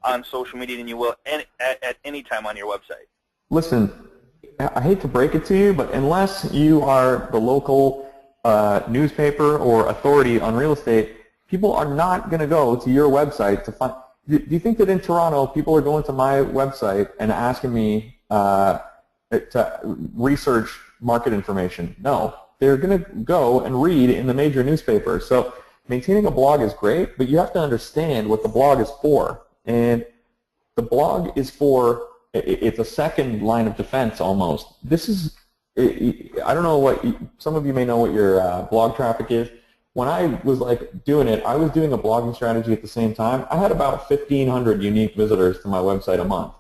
on social media than you will at any time on your website. Listen, I hate to break it to you, but unless you are the local newspaper or authority on real estate, people are not going to go to your website to find. Do you think that in Toronto, people are going to my website and asking me to research market information? No. They're going to go and read in the major newspapers. So maintaining a blog is great, but you have to understand what the blog is for. And the blog is for, it's a second line of defense almost. This is, I don't know what, some of you may know what your blog traffic is. When I was doing it, I was doing a blogging strategy at the same time. I had about 1,500 unique visitors to my website a month.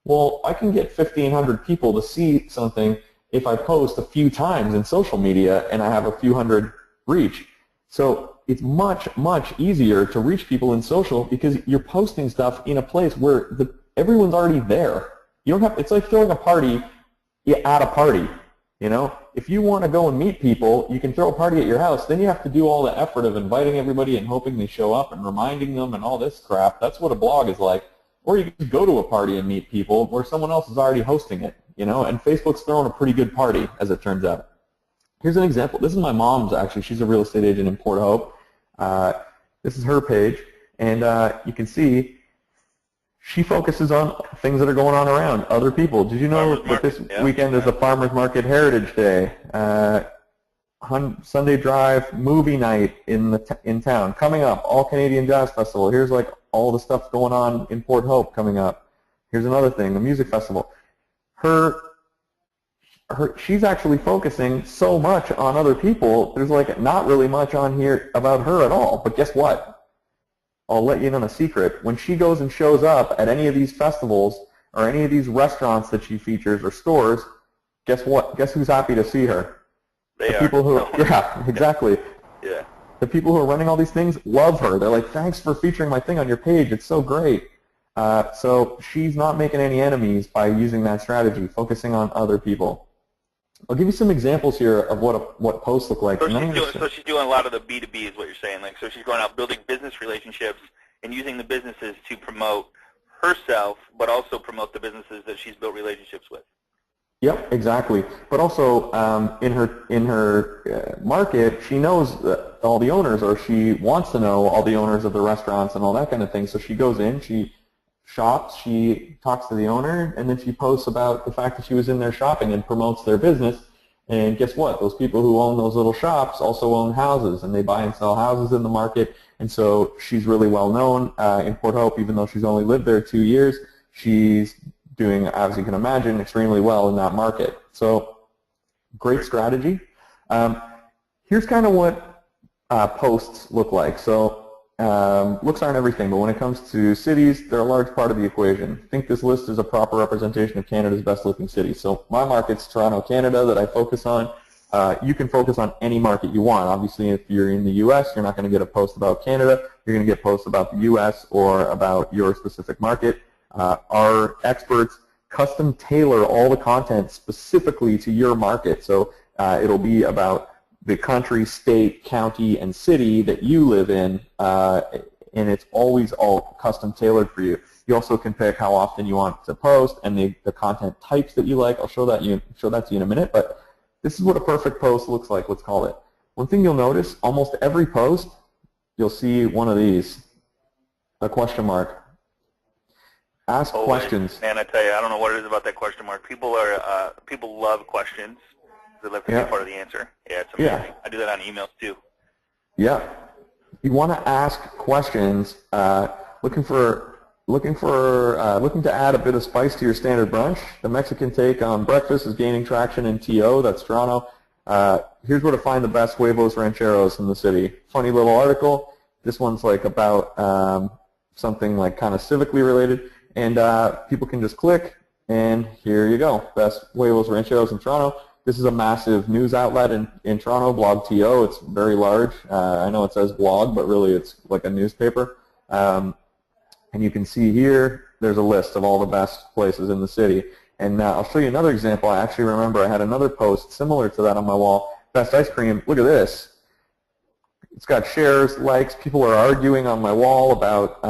Well, I can get 1,500 people to see something if I post a few times in social media and I have a few hundred reach. So it's much, much easier to reach people in social because you're posting stuff in a place where everyone's already there. You don't have, it's like throwing a party at a party. You know, if you want to go and meet people, you can throw a party at your house. Then you have to do all the effort of inviting everybody and hoping they show up and reminding them and all this crap. That's what a blog is like. Or you can go to a party and meet people where someone else is already hosting it, you know, and Facebook's throwing a pretty good party, as it turns out. Here's an example. This is my mom's, actually. She's a real estate agent in Port Hope. This is her page, and you can see she focuses on things that are going on around other people. Did you know that this weekend is the Farmers Market Heritage Day? Sunday Drive movie night in town coming up. All Canadian Jazz Festival. Here's all the stuff going on in Port Hope coming up. Here's another thing, the music festival. She's actually focusing so much on other people. There's not really much on here about her at all. But guess what? I'll let you in on a secret. When she goes and shows up at any of these festivals or any of these restaurants that she features or stores, guess what? Guess who's happy to see her? The people who are, yeah, exactly. Yeah. The people who are running all these things love her. They're like, thanks for featuring my thing on your page. It's so great. So she's not making any enemies by using that strategy, focusing on other people. I'll give you some examples here of what posts look like. So she's doing a lot of the B2B is what you're saying. So she's going out building business relationships and using the businesses to promote herself, but also promote the businesses that she's built relationships with. Yep, exactly. But also in her market, she knows all the owners, or she wants to know all the owners of the restaurants and all that kind of thing. So she goes in, she shops, she talks to the owner, and then she posts about the fact that she was in there shopping and promotes their business. And guess what? Those people who own those little shops also own houses, and they buy and sell houses in the market. And so she's really well known in Port Hope, even though she's only lived there 2 years. She's doing, as you can imagine, extremely well in that market. So great strategy. Here's kind of what posts look like. So looks aren't everything, but when it comes to cities, they're a large part of the equation. I think this list is a proper representation of Canada's best-looking cities. So my market's Toronto, Canada, that I focus on. You can focus on any market you want. Obviously, if you're in the U.S., you're not going to get a post about Canada. You're going to get posts about the U.S. or about your specific market. Our experts custom tailor all the content specifically to your market. So it'll be about the country, state, county, and city that you live in, and it's always all custom tailored for you. You also can pick how often you want to post and the content types that you like. I'll show that to you in a minute, but this is what a perfect post looks like, let's call it. One thing you'll notice, almost every post, you'll see one of these, a question mark. Ask questions. Man, I tell you, I don't know what it is about that question mark. People love questions. They love to be part of the answer. Yeah, it's amazing. Yeah. I do that on emails too. Yeah. You want to ask questions, looking to add a bit of spice to your standard brunch. The Mexican take on breakfast is gaining traction in TO, that's Toronto. Here's where to find the best huevos rancheros in the city. Funny little article. This one's about something kind of civically related. And people can just click, and here you go. Best huevos rancheros in Toronto. This is a massive news outlet in Toronto, Blog TO. It's very large. I know it says blog, but really it's like a newspaper. And you can see here, there's a list of all the best places in the city. And I'll show you another example. I actually remember I had another post similar to that on my wall. Best ice cream. Look at this. It's got shares, likes. People are arguing on my wall about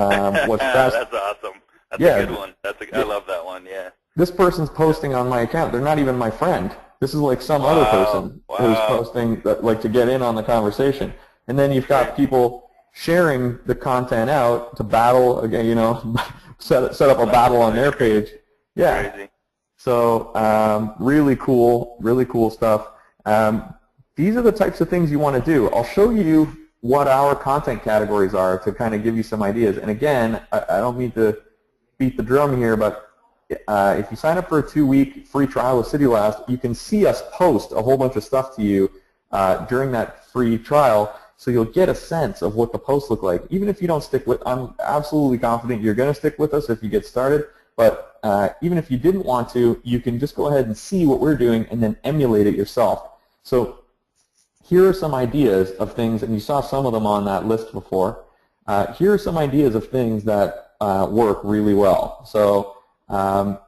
what's best. That's awesome. That's a good one. I love that one. Yeah. This person's posting on my account. They're not even my friend. This is like some other person who's posting like to get in on the conversation. And then you've got people sharing the content out to battle again. You know, set up a battle on their page. Yeah. Crazy. So really cool stuff. These are the types of things you want to do. I'll show you what our content categories are to kind of give you some ideas. And again, I don't mean to beat the drum here, but if you sign up for a 2-week free trial with CityBlast, you can see us post a whole bunch of stuff to you during that free trial, so you'll get a sense of what the posts look like. Even if you don't stick with, I'm absolutely confident you're going to stick with us if you get started, but even if you didn't want to, you can just go ahead and see what we're doing and then emulate it yourself. So here are some ideas of things, and you saw some of them on that list before. Here are some ideas of things that work really well. So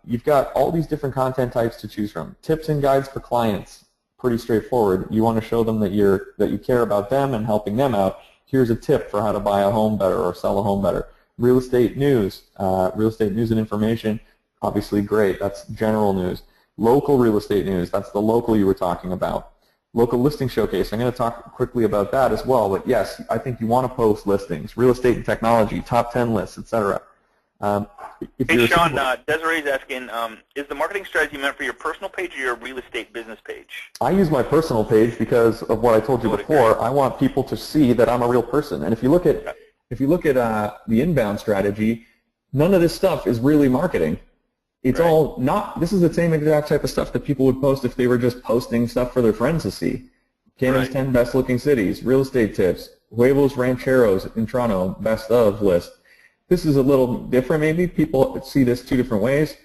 you've got all these different content types to choose from. Tips and guides for clients, pretty straightforward. You want to show them that you care about them and helping them out. Here's a tip for how to buy a home better or sell a home better. Real estate news and information, obviously great. That's general news. Local real estate news, that's the local you were talking about. Local listing showcase, I'm going to talk quickly about that as well, but yes, I think you want to post listings. Real estate and technology, top 10 lists, etc. Hey, Sean, Desiree's asking, is the marketing strategy meant for your personal page or your real estate business page? I use my personal page because of what I told you before. I want people to see that I'm a real person. And if you look at the inbound strategy, none of this stuff is really marketing. It's all not. This is the same exact type of stuff that people would post if they were just posting stuff for their friends to see. Canada's 10 best looking cities, real estate tips, Huevos Rancheros in Toronto, best of list. This is a little different maybe. People see this 2 different ways.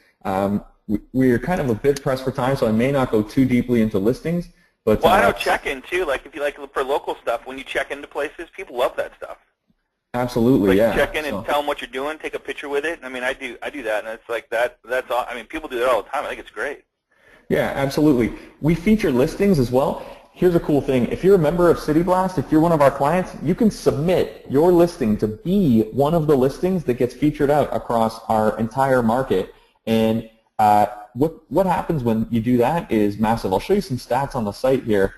We're kind of a bit pressed for time, so I may not go too deeply into listings. But I know check-in too. Like if you like for local stuff, when you check into places, people love that stuff. Absolutely, like yeah. Check in and tell them what you're doing, take a picture with it. I mean, I do that, and it's like that's all. I mean, people do that all the time. I think it's great. Yeah, absolutely. We feature listings as well. Here's a cool thing. If you're a member of CityBlast, if you're one of our clients, you can submit your listing to be one of the listings that gets featured out across our entire market. And what happens when you do that is massive. I'll show you some stats on the site here.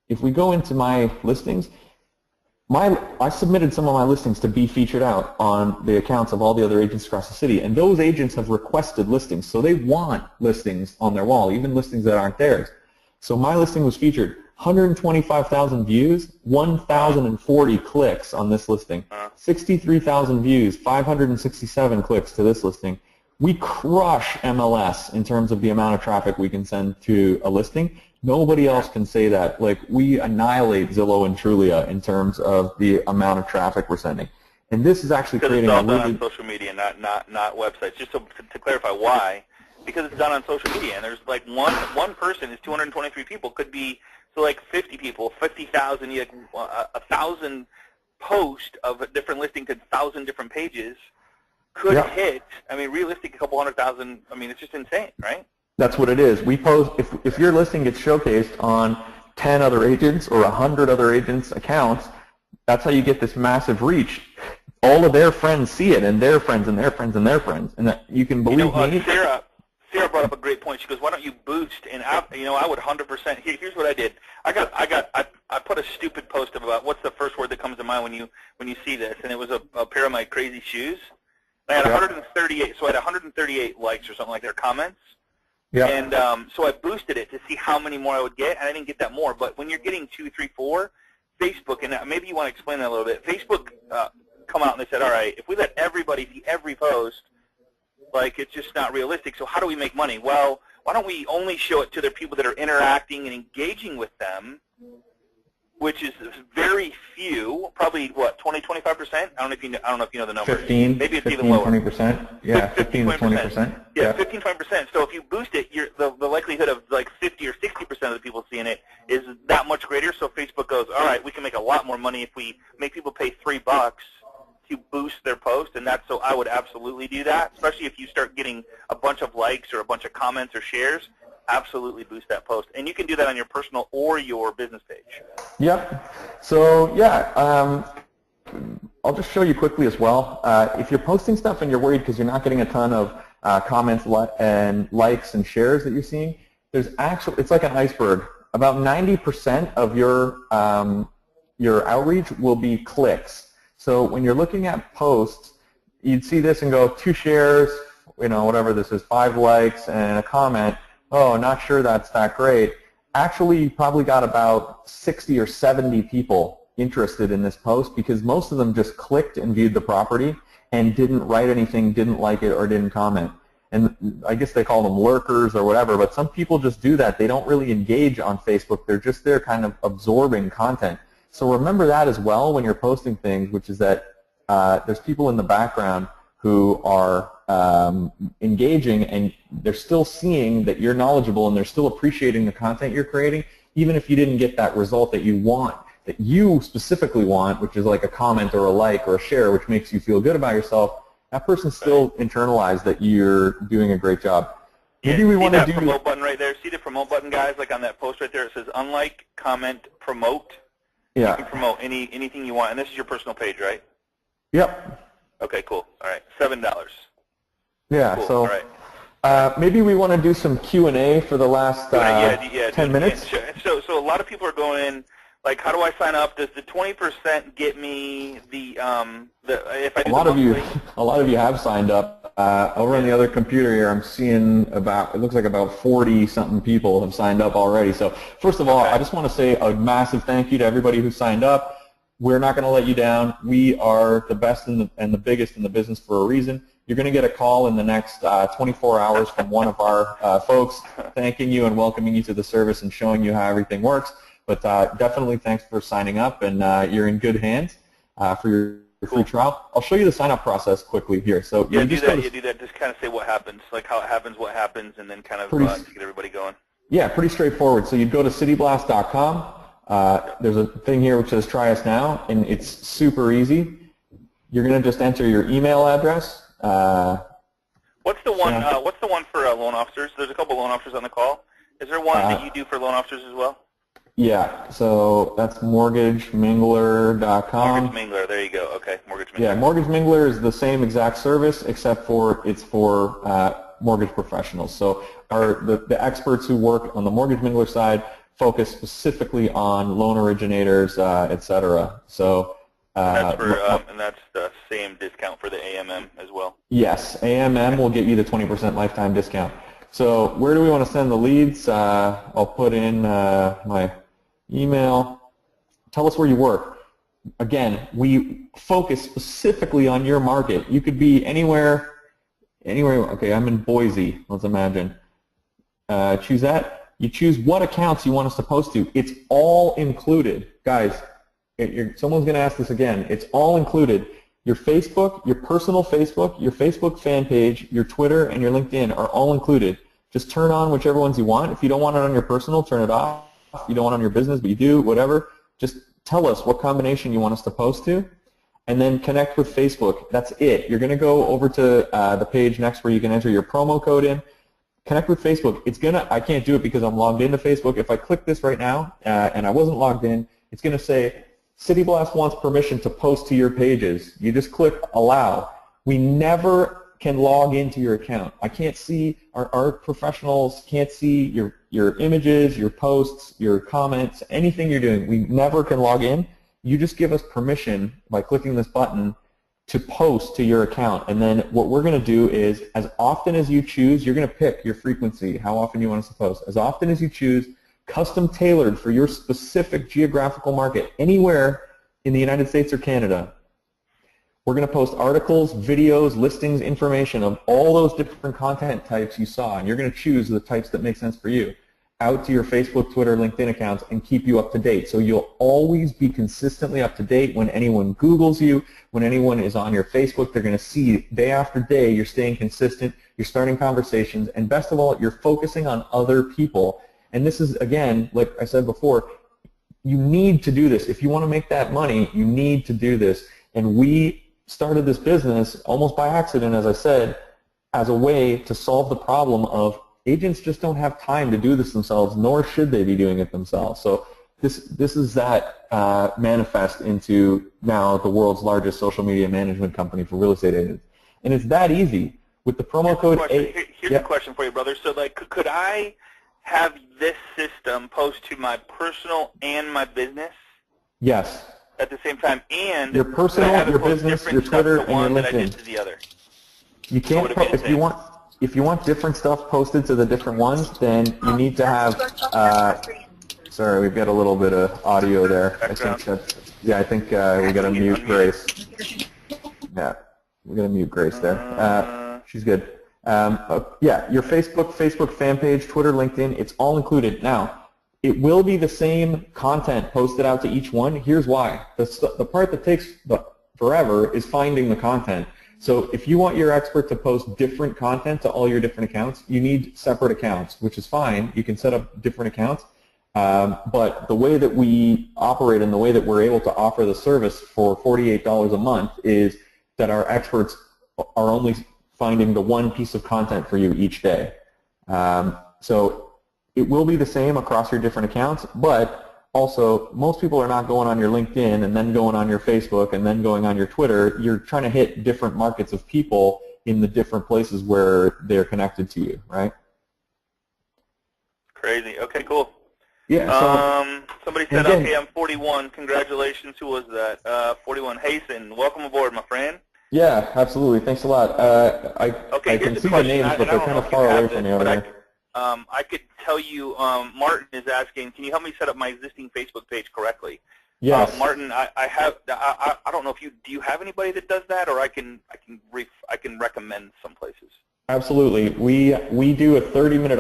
If we go into my listings, I submitted some of my listings to be featured out on the accounts of all the other agents across the city, and those agents have requested listings, so they want listings on their wall, even listings that aren't theirs. So my listing was featured, 125,000 views, 1,040 clicks on this listing, 63,000 views, 567 clicks to this listing. We crush MLS in terms of the amount of traffic we can send to a listing. Nobody else can say that. Like, we annihilate Zillow and Trulia in terms of the amount of traffic we're sending. And this is actually creating a really... Because it's all done on social media, not websites. Just to clarify why, because it's done on social media, and there's like one person is 223 people, could be, so like 50 people, 50,000, like 1,000 posts of a different listing to 1,000 different pages could hit, I mean, realistic, a couple 100,000, I mean, it's just insane, right? That's what it is. We post, if your listing gets showcased on 10 other agents or 100 other agents' accounts, that's how you get this massive reach. All of their friends see it, and their friends, and their friends, and their friends. And that, you can believe me. Sarah brought up a great point. She goes, why don't you boost? And I would 100%. Here's what I did. I put a stupid post about what's the first word that comes to mind when you see this, and it was a pair of my crazy shoes. I had 138, so I had 138 likes or something like that, comments. Yeah. And so I boosted it to see how many more I would get, and I didn't get that more. But when you're getting 2, 3, 4, Facebook, and maybe you want to explain that a little bit. Facebook come out and they said, all right, if we let everybody see every post, like, it's just not realistic. So how do we make money? Well, why don't we only show it to the people that are interacting and engaging with them, which is very few, probably what, 20, 25%? I don't know if you know the number. 15, maybe it's 15, even lower. 20%. Yeah, 15 to 20%. Yeah, 15, 20%. So if you boost it, the likelihood of like 50 or 60% of the people seeing it is that much greater. So Facebook goes, all right, we can make a lot more money if we make people pay $3 to boost their post, and so I would absolutely do that, especially if you start getting a bunch of likes or a bunch of comments or shares. absolutely boost that post. And you can do that on your personal or your business page. Yep. So yeah, I'll just show you quickly as well. If you're posting stuff and you're worried because you're not getting a ton of comments and likes and shares that you're seeing, it's like an iceberg. About 90% of your outreach will be clicks. So when you're looking at posts, you'd see this and go 2 shares, whatever this is, 5 likes and a comment. Oh, not sure that's that great. Actually, you probably got about 60 or 70 people interested in this post because most of them just clicked and viewed the property and didn't write anything, didn't like it, or didn't comment. And I guess they call them lurkers or whatever, but some people just do that. They don't really engage on Facebook. They're just there kind of absorbing content. So remember that as well when you're posting things, which is that there's people in the background who are engaging, and they're still seeing that you're knowledgeable, and they're still appreciating the content you're creating, even if you didn't get that result that you want, that you specifically want, which is like a comment or a like or a share, which makes you feel good about yourself. That person still internalized that you're doing a great job. Maybe we want to do that promote button right there. See the promote button, guys? Like on that post right there, it says unlike, comment, promote. Yeah. You can promote anything you want, and this is your personal page, right? Yep. Okay, cool. All right, $7. Yeah. Cool. So all right. maybe we want to do some Q&A for the last 10 minutes. So a lot of people are going in. Like, how do I sign up? Does the 20% get me the if I do a lot of you have signed up. Over on the other computer here, I'm seeing it looks like about 40-something people have signed up already. So first of all, I just want to say a massive thank you to everybody who signed up. We're not going to let you down. We are the best and the biggest in the business for a reason. You're going to get a call in the next 24 hours from one of our folks thanking you and welcoming you to the service and showing you how everything works. But definitely thanks for signing up, and you're in good hands for your free trial. I'll show you the sign-up process quickly here. So you do that. Just kind of say what happens, like how it happens, what happens, and then kind of to get everybody going. Yeah, pretty straightforward. So you'd go to cityblast.com. There's a thing here which says try us now, and it's super easy. You're going to just enter your email address. What's the one for loan officers? There's a couple loan officers on the call. Is there one that you do for loan officers as well? Yeah, so that's mortgagemingler.com. Mortgage Mingler, there you go. Okay, Mortgage Mingler. Yeah, Mortgage Mingler is the same exact service, except for it's for mortgage professionals. So the experts who work on the Mortgage Mingler side focus specifically on loan originators, et cetera. So and that's the same discount for the AMM as well. Yes, AMM will get you the 20% lifetime discount. So where do we want to send the leads? I'll put in my email. Tell us where you work. Again, we focus specifically on your market. You could be anywhere. Okay, I'm in Boise, let's imagine. Choose that. You choose what accounts you want us to post to. It's all included. Guys, someone's going to ask this again. It's all included. Your Facebook, your personal Facebook, your Facebook fan page, your Twitter, and your LinkedIn are all included. Just turn on whichever ones you want. If you don't want it on your personal, turn it off. If you don't want it on your business, but you do, whatever, just tell us what combination you want us to post to, and then connect with Facebook. That's it. You're going to go over to the page next where you can enter your promo code in. Connect with Facebook. I can't do it because I'm logged into Facebook. If I click this right now and I wasn't logged in, it's going to say, City Blast wants permission to post to your pages. You just click allow. We never can log into your account. I can't see, our professionals can't see your images, your posts, your comments, anything you're doing. We never can log in. You just give us permission by clicking this button to post to your account. And then what we're going to do is, as often as you choose, you're going to pick your frequency, how often you want us to post. As often as you choose, custom tailored for your specific geographical market, anywhere in the United States or Canada. We're going to post articles, videos, listings, information of all those different content types you saw, and you're going to choose the types that make sense for you out to your Facebook, Twitter, LinkedIn accounts and keep you up to date. So you'll always be consistently up to date. When anyone Googles you, when anyone is on your Facebook, they're going to see day after day you're staying consistent, you're starting conversations, and best of all, you're focusing on other people. And this is, again, like I said before, you need to do this. If you want to make that money, you need to do this. And we started this business almost by accident, as I said, as a way to solve the problem of agents just don't have time to do this themselves, nor should they be doing it themselves. So this is that manifest into now the world's largest social media management company for real estate agents. And it's that easy. With the promo code Here's a question for you, brother. So, like, could I have this system post to my personal and my business? Yes. At the same time, and your personal, your business, your Twitter, and your LinkedIn. I did to the other. You can't if you want different stuff posted to the different ones, then you need to have. Sorry, we've got a little bit of audio there. I think I think we got to mute Grace. Yeah, we got to mute Grace there. She's good. Yeah, your Facebook fan page, Twitter, LinkedIn, it's all included. Now, it will be the same content posted out to each one. Here's why. The part that takes forever is finding the content. So if you want your expert to post different content to all your different accounts, you need separate accounts, which is fine. You can set up different accounts. But the way that we operate and the way that we're able to offer the service for $48 a month is that our experts are only finding the one piece of content for you each day. So it will be the same across your different accounts, but also most people are not going on your LinkedIn and then going on your Facebook and then going on your Twitter. You're trying to hit different markets of people in the different places where they're connected to you, right? Crazy. Okay, cool. Yeah. So, somebody said, again, okay, I'm 41. Congratulations. Who was that? 41. Hasten. Welcome aboard, my friend. Yeah, absolutely. Thanks a lot. I can see the names, but they're kind of far away from me over there. I could tell you, Martin is asking, can you help me set up my existing Facebook page correctly? Yes. Martin, I don't know if do you have anybody that does that, or I can recommend some places. Absolutely. We do a 30-minute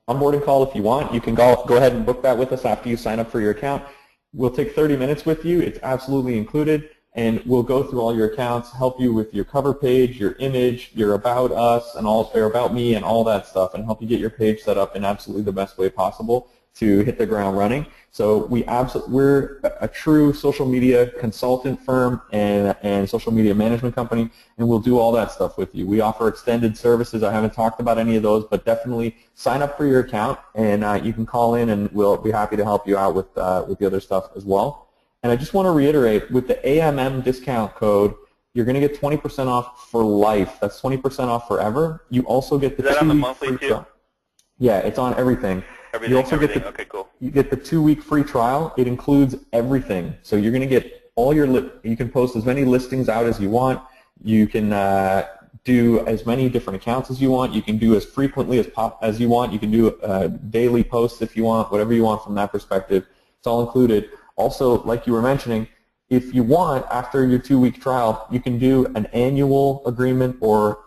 onboarding call if you want. You can go ahead and book that with us after you sign up for your account. We'll take 30 minutes with you. It's absolutely included. And we'll go through all your accounts, help you with your cover page, your image, your about us, and your about me, and all that stuff, and help you get your page set up in absolutely the best way possible to hit the ground running. So we're a true social media consultant firm and social media management company, and we'll do all that stuff with you. We offer extended services. I haven't talked about any of those, but definitely sign up for your account, and you can call in, and we'll be happy to help you out with the other stuff as well. And I just want to reiterate, with the AMM discount code, you're going to get 20% off for life. That's 20% off forever. You also get the 2-week free trial. Yeah, it's on everything. You also get the, okay, cool. You get the 2-week free trial. It includes everything. So you're going to get all your, you can post as many listings out as you want. You can do as many different accounts as you want. You can do as frequently as you want. You can do daily posts if you want, whatever you want from that perspective. It's all included. Also, like you were mentioning, if you want, after your 2-week trial, you can do an annual agreement or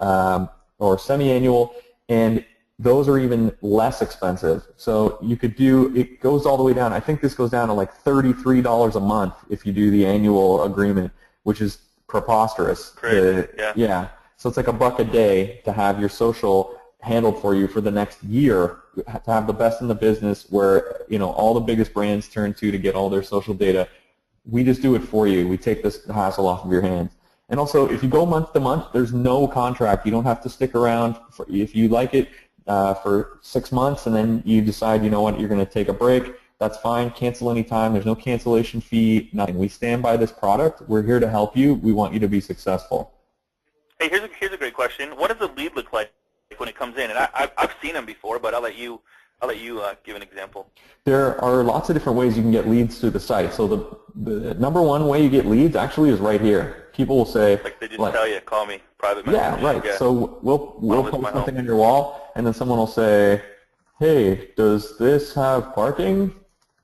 semi-annual, and those are even less expensive. So you could do, it goes all the way down. I think this goes down to like $33 a month if you do the annual agreement, which is preposterous. Crazy, yeah. So it's like $1 a day to have your social handled for you for the next year, to have the best in the business where, you know, all the biggest brands turn to get all their social data. We just do it for you. We take this hassle off of your hands. And also, if you go month to month, there's no contract. You don't have to stick around. If you like it for 6 months and then you decide, you know what, you're going to take a break, that's fine. Cancel anytime. There's no cancellation fee, nothing. We stand by this product. We're here to help you. We want you to be successful. Hey, here's a great question. What does a lead look like when it comes in? And I've seen them before, but I'll let you give an example. There are lots of different ways you can get leads through the site. So the number one way you get leads actually is right here. People will say, like they just tell you, call me, private message. Yeah, right. Yeah. So we'll post something on your wall, and then someone will say, hey, does this have parking?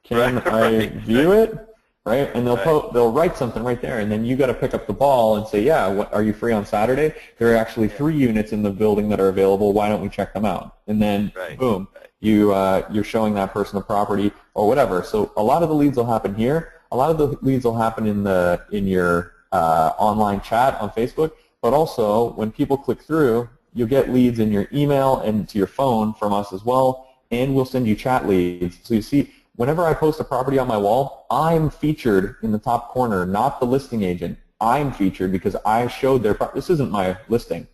Can I view it? Right, and they'll write something right there, and then you got to pick up the ball and say, yeah, are you free on Saturday? There are actually 3 units in the building that are available. Why don't we check them out? And then boom, you're showing that person the property or whatever. So a lot of the leads will happen here. A lot of the leads will happen in your online chat on Facebook. But also when people click through, you'll get leads in your email and to your phone from us as well, and we'll send you chat leads. So you see, whenever I post a property on my wall, I'm featured in the top corner, not the listing agent. I'm featured because I showed this isn't my listing.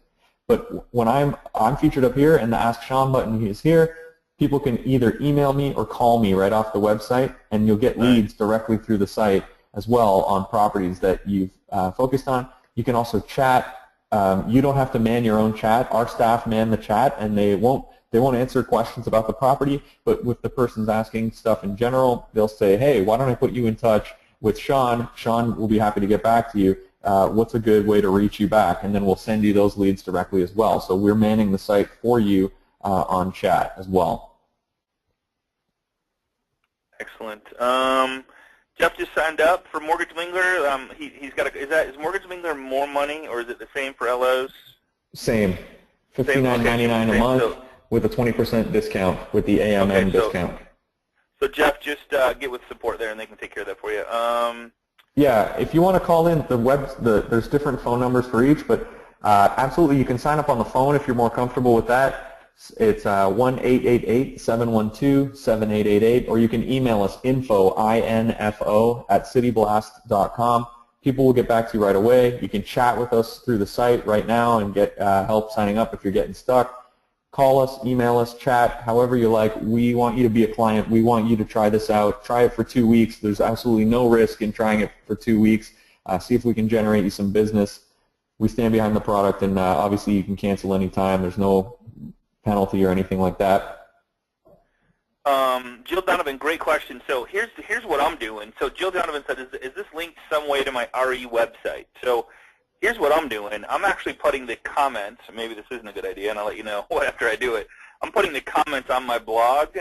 But when I'm featured up here and the Ask Sean button is here, people can either email me or call me right off the website, and you'll get leads directly through the site as well on properties that you've focused on. You can also chat. You don't have to man your own chat. Our staff man the chat, and they won't answer questions about the property, but if the person's asking stuff in general, they'll say, hey, why don't I put you in touch with Sean? Sean will be happy to get back to you. What's a good way to reach you back? And then we'll send you those leads directly as well. So we're manning the site for you on chat as well. Excellent. Jeff just signed up for Mortgage Mingler. He's got is Mortgage Mingler more money, or is it the same for LOs? Same. $59.99 a month with a 20% discount with the AMM discount. So Jeff, just get with support there, and they can take care of that for you. Yeah, if you want to call in, there's different phone numbers for each, but absolutely you can sign up on the phone if you're more comfortable with that. It's 1-888-712-7888, or you can email us info@cityblast.com. People will get back to you right away. You can chat with us through the site right now and get help signing up if you're getting stuck. Call us, email us, chat, however you like. We want you to be a client. We want you to try this out. Try it for 2 weeks. There's absolutely no risk in trying it for 2 weeks. See if we can generate you some business. We stand behind the product, and obviously you can cancel anytime. There's no penalty or anything like that. Jill Donovan, great question. So here's what I'm doing. So Jill Donovan said, is this linked some way to my RE website? So here's what I'm doing. I'm actually putting the comments, maybe this isn't a good idea, and I'll let you know after I do it. I'm putting the comments on my blog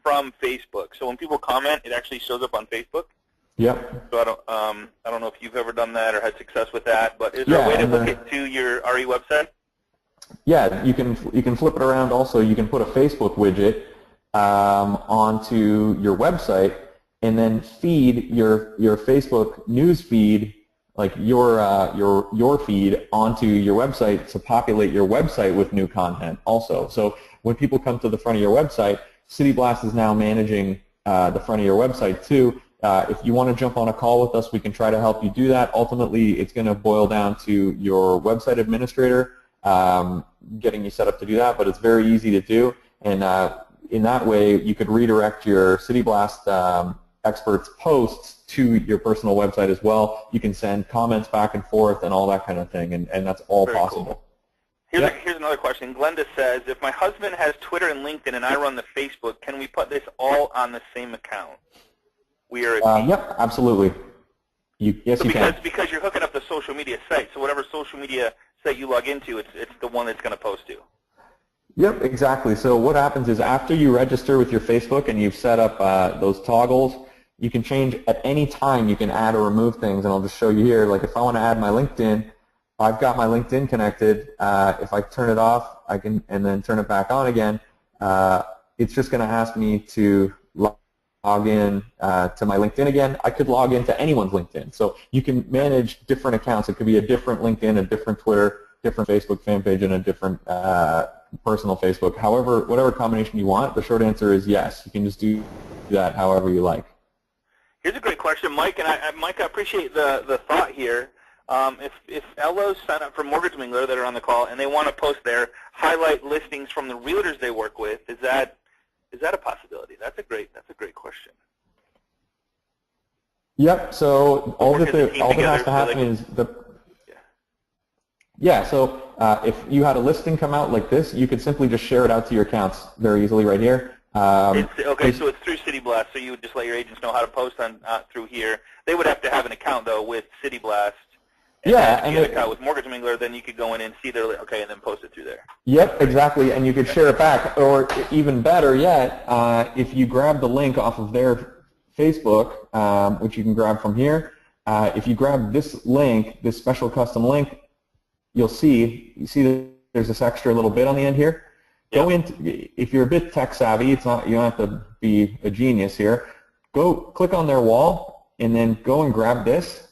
from Facebook. So when people comment, it actually shows up on Facebook. Yep. So I don't know if you've ever done that or had success with that, but is there a way to hook it to your RE website? Yeah, you can flip it around also. You can put a Facebook widget onto your website and then feed your Facebook news feed, like your feed, onto your website to populate your website with new content also. So when people come to the front of your website, City Blast is now managing the front of your website too. If you want to jump on a call with us, we can try to help you do that. Ultimately, it's going to boil down to your website administrator getting you set up to do that, but it's very easy to do. And in that way, you could redirect your City Blast experts' posts to your personal website as well. You can send comments back and forth and all that kind of thing, and that's all very possible. Cool. Here's another question. Glenda says, if my husband has Twitter and LinkedIn and I run the Facebook, can we put this all on the same account? We are yep, absolutely. Yes, you can. Because you're hooking up the social media site, so whatever social media site you log into, it's the one that's going to post to. Yep, exactly. So what happens is after you register with your Facebook and you've set up those toggles, you can change at any time. You can add or remove things, and I'll just show you here. Like if I want to add my LinkedIn, I've got my LinkedIn connected. If I turn it off, I can, and then turn it back on again. It's just going to ask me to log in to my LinkedIn again. I could log into anyone's LinkedIn. So you can manage different accounts. It could be a different LinkedIn, a different Twitter, different Facebook fan page, and a different personal Facebook. However, whatever combination you want, the short answer is yes. You can just do that however you like. Here's a great question, Mike, and Mike, I appreciate the thought here. If LOs sign up for Mortgage Mingler that are on the call and they want to post their highlight listings from the realtors they work with, is that a possibility? That's a great question. Yep. So all that has to happen is So if you had a listing come out like this, you could simply just share it out to your accounts very easily right here. So it's through City Blast. So you would just let your agents know how to post on through here. They would have to have an account though with City Blast. And if you had an account with Mortgage Mingler, then you could go in and see their and then post it through there. Yep, exactly, and you could share it back, or even better yet, if you grab the link off of their Facebook, which you can grab from here, if you grab this link, this special custom link, you see that there's this extra little bit on the end here. Yep. Go in, if you're a bit tech savvy, you don't have to be a genius here. Go click on their wall and then go and grab this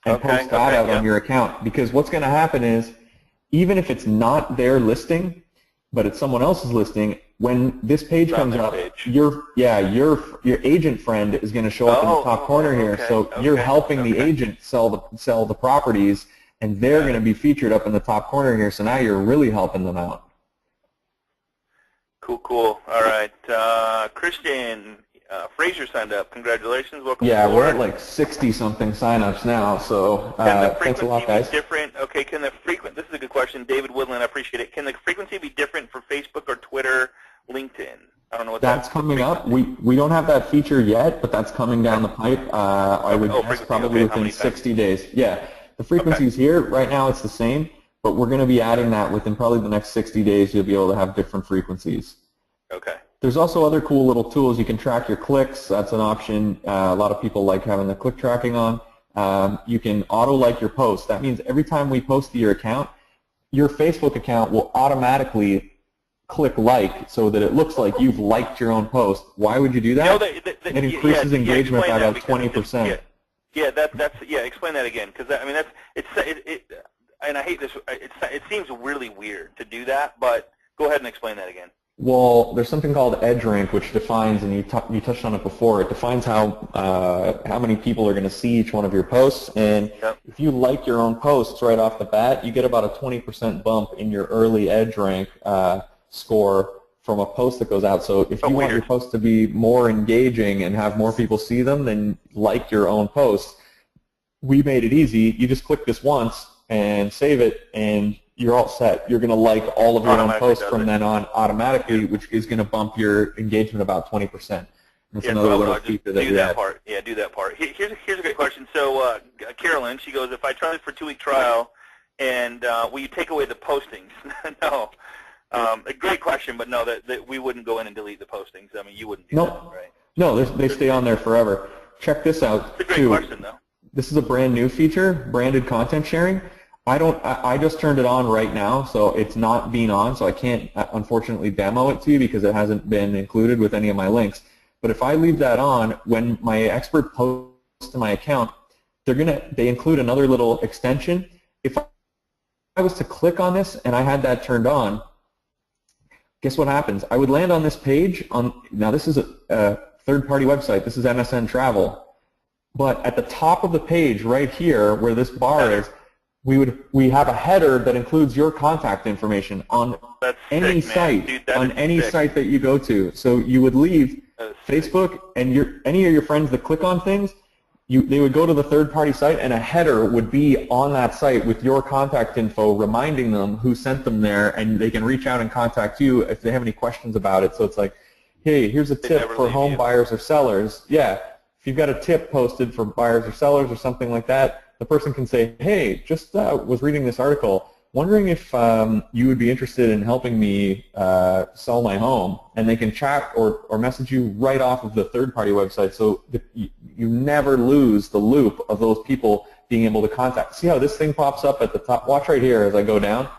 and post that out on your account. Because what's going to happen is, even if it's not their listing, but it's someone else's listing, when this page comes up, your agent friend is going to show up in the top corner here. So you're helping the agent sell the properties, and they're going to be featured up in the top corner here, so now you're really helping them out. Cool, cool. All right. Christian Fraser signed up. Congratulations. Welcome Yeah, aboard. we're at like 60-something signups now, so thanks a lot, guys. Different? Okay, can the this is a good question. David Woodland, I appreciate it. Can the frequency be different for Facebook or Twitter, LinkedIn? I don't know what that's coming up. We don't have that feature yet, but that's coming down the pipe. I would guess probably within 60 days. Yeah, the frequency's here. Right now it's the same, but we're going to be adding that within probably the next 60 days. You'll be able to have different frequencies. Okay. There's also other cool little tools. You can track your clicks. That's an option. A lot of people like having the click tracking on. You can auto-like your posts. That means every time we post to your account, your Facebook account will automatically click like so that it looks like you've liked your own post. Why would you do that? It increases engagement by about 20%. Explain that again, because I mean and I hate this. It seems really weird to do that, but go ahead and explain that again. Well, there's something called EdgeRank, which defines, and you touched on it before, it defines how many people are going to see each one of your posts, and if you like your own posts right off the bat, you get about a 20% bump in your early EdgeRank score from a post that goes out. So if you want your post to be more engaging and have more people see them than like your own posts, we made it easy. You just click this once and save it, and you're all set. You're going to like all of your own posts from then on automatically, which is going to bump your engagement about 20%. That's another little feature that we add. Do that part. Here's a great question. So Carolyn, she goes, if I try it for a 2-week trial, and will you take away the postings? No. A great question, but no, that we wouldn't go in and delete the postings. I mean, you wouldn't do that, right? No, they stay on there forever. Check this out. It's a great question, though. This is a brand new feature, branded content sharing. I just turned it on right now, so it's not being on, so I can't unfortunately demo it to you because it hasn't been included with any of my links. But if I leave that on, when my expert posts to my account, they include another little extension. If I was to click on this and I had that turned on, guess what happens? I would land on this page. Now this is a third-party website. This is MSN Travel. But at the top of the page right here where this bar is, we have a header that includes your contact information on any site, site that you go to. So you would leave Facebook and any of your friends that click on things, they would go to the third-party site, and a header would be on that site with your contact info reminding them who sent them there, and they can reach out and contact you if they have any questions about it. So it's like, hey, here's a tip for home buyers or sellers. Yeah, if you've got a tip posted for buyers or sellers or something like that, the person can say, hey, just was reading this article, wondering if you would be interested in helping me sell my home, and they can chat or message you right off of the third-party website, so you never lose the loop of those people being able to contact. See how this thing pops up at the top? Watch right here as I go down.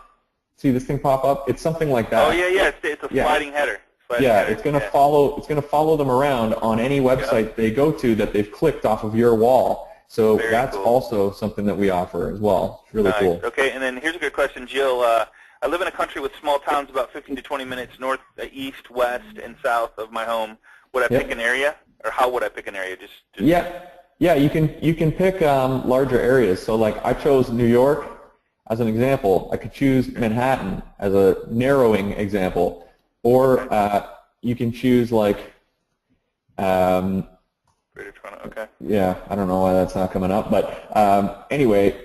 See this thing pop up? It's something like that. Oh yeah, it's a sliding header. It's going to follow. It's going to follow them around on any website they go to that they've clicked off of your wall. So that's also something that we offer as well. It's really cool. Okay, and then here's a good question, Jill. I live in a country with small towns about 15 to 20 minutes north, east, west, and south of my home. Would I pick an area, or how would I pick an area? Just Yeah, you can pick larger areas. So like I chose New York as an example. I could choose Manhattan as a narrowing example, or you can choose like Greater Toronto, okay. Yeah, I don't know why that's not coming up, but anyway,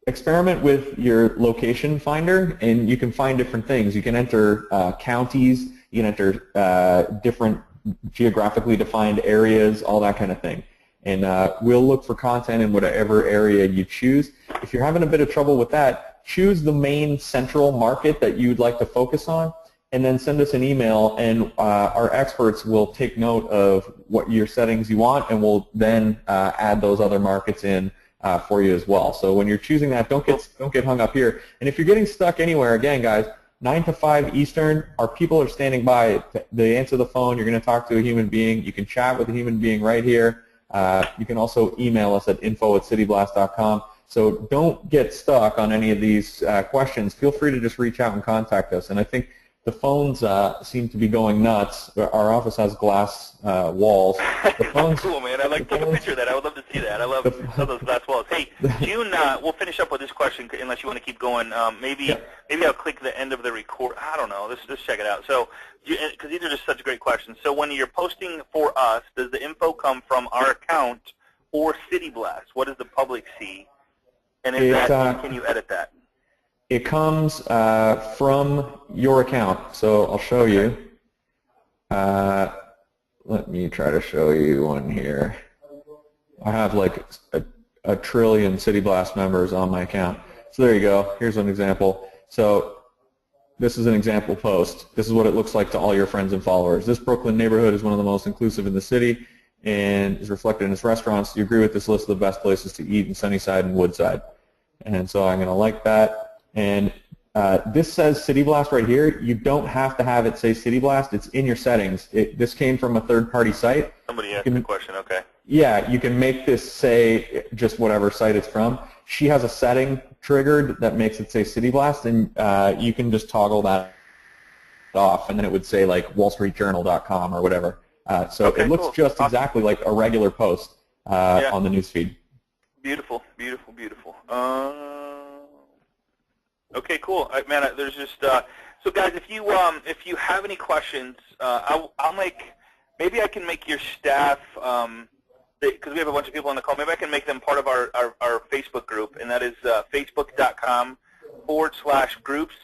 experiment with your location finder, and you can find different things. You can enter counties, you can enter different geographically defined areas, all that kind of thing. And we'll look for content in whatever area you choose. If you're having a bit of trouble with that, choose the main central market that you'd like to focus on, and then send us an email, and our experts will take note of what your settings you want, and we'll then add those other markets in for you as well. So when you're choosing that, don't get hung up here. And if you're getting stuck anywhere, again, guys, 9 to 5 Eastern, our people are standing by. They answer the phone. You're going to talk to a human being. You can chat with a human being right here. You can also email us at info@cityblast.com. So don't get stuck on any of these questions. Feel free to just reach out and contact us. And I think The phones seem to be going nuts. Our office has glass walls. The phones, cool, man. I'd like to take a picture of that. I would love to see that. I love those glass walls. Hey, June, we'll finish up with this question unless you want to keep going. Maybe I'll click the end of the record. I don't know. Let's check it out. So, because these are just such great questions. So when you're posting for us, does the info come from our account or City Blast? What does the public see? And can you edit that? It comes from your account, so I'll show you. Let me try to show you one here. I have like a trillion City Blast members on my account. So there you go. Here's an example. So this is an example post. This is what it looks like to all your friends and followers. This Brooklyn neighborhood is one of the most inclusive in the city and is reflected in its restaurants. Do you agree with this list of the best places to eat in Sunnyside and Woodside? And so I'm going to like that. And this says City Blast right here. You don't have to have it say City Blast. It's in your settings. This came from a third-party site. Somebody asked the question, okay. Yeah, you can make this say just whatever site it's from. She has a setting triggered that makes it say City Blast, and you can just toggle that off, and then it would say like wallstreetjournal.com or whatever. So okay, it looks cool. just exactly like a regular post on the newsfeed. Beautiful, beautiful, beautiful. Okay, cool. Man, there's just so guys, if you have any questions, I'll maybe I can make your staff because we have a bunch of people on the call. Maybe I can make them part of our Facebook group, and that is facebook.com/groups.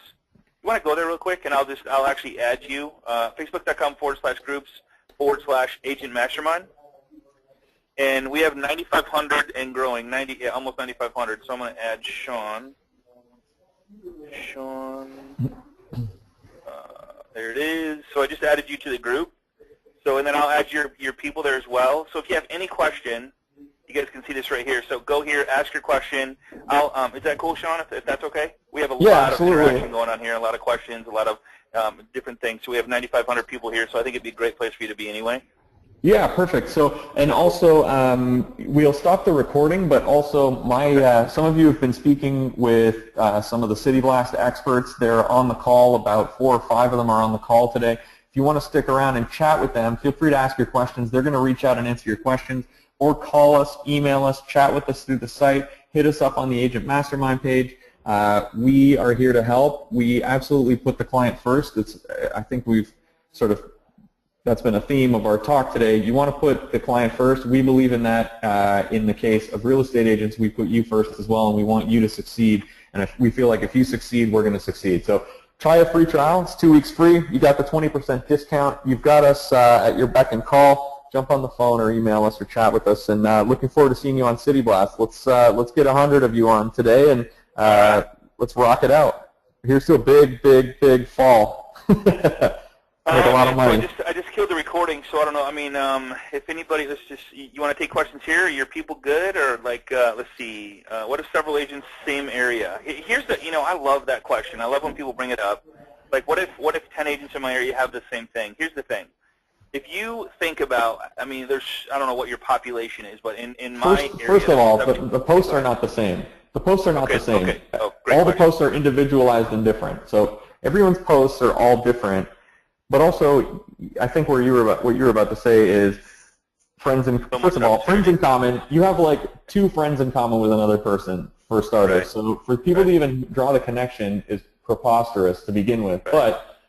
You want to go there real quick, and I'll actually add you. Facebook.com/groups/Agent Mastermind. And we have 9,500 and growing, almost 9,500. So I'm going to add Sean. There it is. So I just added you to the group. So and then I'll add your people there as well. So if you have any question, you guys can see this right here. So go here, ask your question. Is that cool, Sean? If that's okay? We have a lot of interaction going on here, a lot of questions, a lot of different things. So we have 9,500 people here. So I think it'd be a great place for you to be anyway. Yeah, perfect. So, and also, we'll stop the recording, but also some of you have been speaking with some of the City Blast experts. They're on the call. About 4 or 5 of them are on the call today. If you want to stick around and chat with them, feel free to ask your questions. They're going to reach out and answer your questions, or call us, email us, chat with us through the site, hit us up on the Agent Mastermind page. We are here to help. We absolutely put the client first. I think we've that's been a theme of our talk today. You want to put the client first. We believe in that. In the case of real estate agents, we put you first as well, and we want you to succeed. And we feel like if you succeed, we're going to succeed. So try a free trial. It's 2 weeks free. You got the 20% discount. You've got us at your beck and call. Jump on the phone or email us or chat with us. And looking forward to seeing you on City Blast. Let's get 100 of you on today, and let's rock it out. Here's to a big, big, big fall. Make a lot of money. So I just killed the recording, so I don't know. I mean, if anybody, you want to take questions here? Are your people good, or like, let's see. What if several agents same area? Here's the, I love that question. I love when people bring it up. Like, what if 10 agents in my area have the same thing? Here's the thing. If you think about, I mean, I don't know what your population is, but in my area. First of all, the posts are not the same. The posts are not the same. Okay. Oh, all the posts are individualized and different. So everyone's posts are all different. But also, I think what you were about to say is friends in common. You have like 2 friends in common with another person for starters. Right. So for people to even draw the connection is preposterous to begin with. Right. But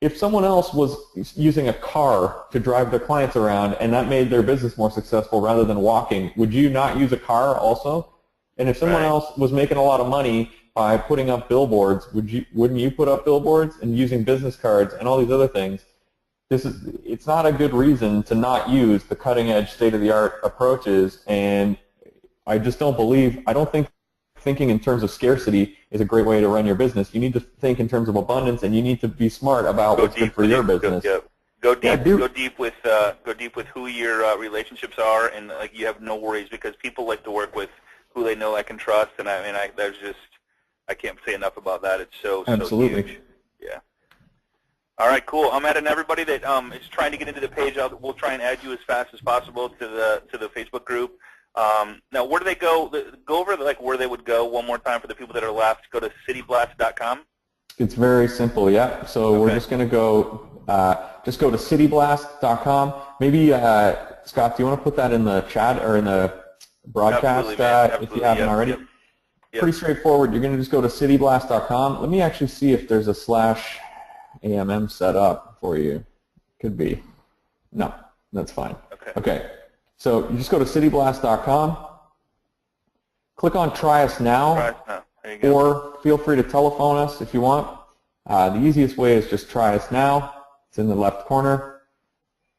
if someone else was using a car to drive their clients around and that made their business more successful rather than walking, would you not use a car also? And if someone else was making a lot of money by putting up billboards, wouldn't you put up billboards and using business cards and all these other things? It's not a good reason to not use the cutting-edge, state-of-the-art approaches, and I don't think thinking in terms of scarcity is a great way to run your business. You need to think in terms of abundance, and you need to be smart about what's good for your business. Go deep with who your relationships are, and like you have no worries because people like to work with who they know, like, and trust, and I can't say enough about that. It's so huge. Yeah. All right, cool. I'm adding everybody that is trying to get into the page. We'll try and add you as fast as possible to the Facebook group. Now, where do they go? Go over like where they would go one more time for the people that are left. Go to cityblast.com. It's very simple, yeah. So we're just going to go, just go to cityblast.com. Maybe, Scott, do you want to put that in the chat or in the broadcast if you haven't already? Yep. Pretty straightforward. You're going to just go to cityblast.com. Let me actually see if there's a /AMM set up for you. Could be. No, that's fine. Okay. So you just go to cityblast.com. Click on Try Us Now. Try Us Now. There you go. Or feel free to telephone us if you want. The easiest way is just Try Us Now. It's in the left corner.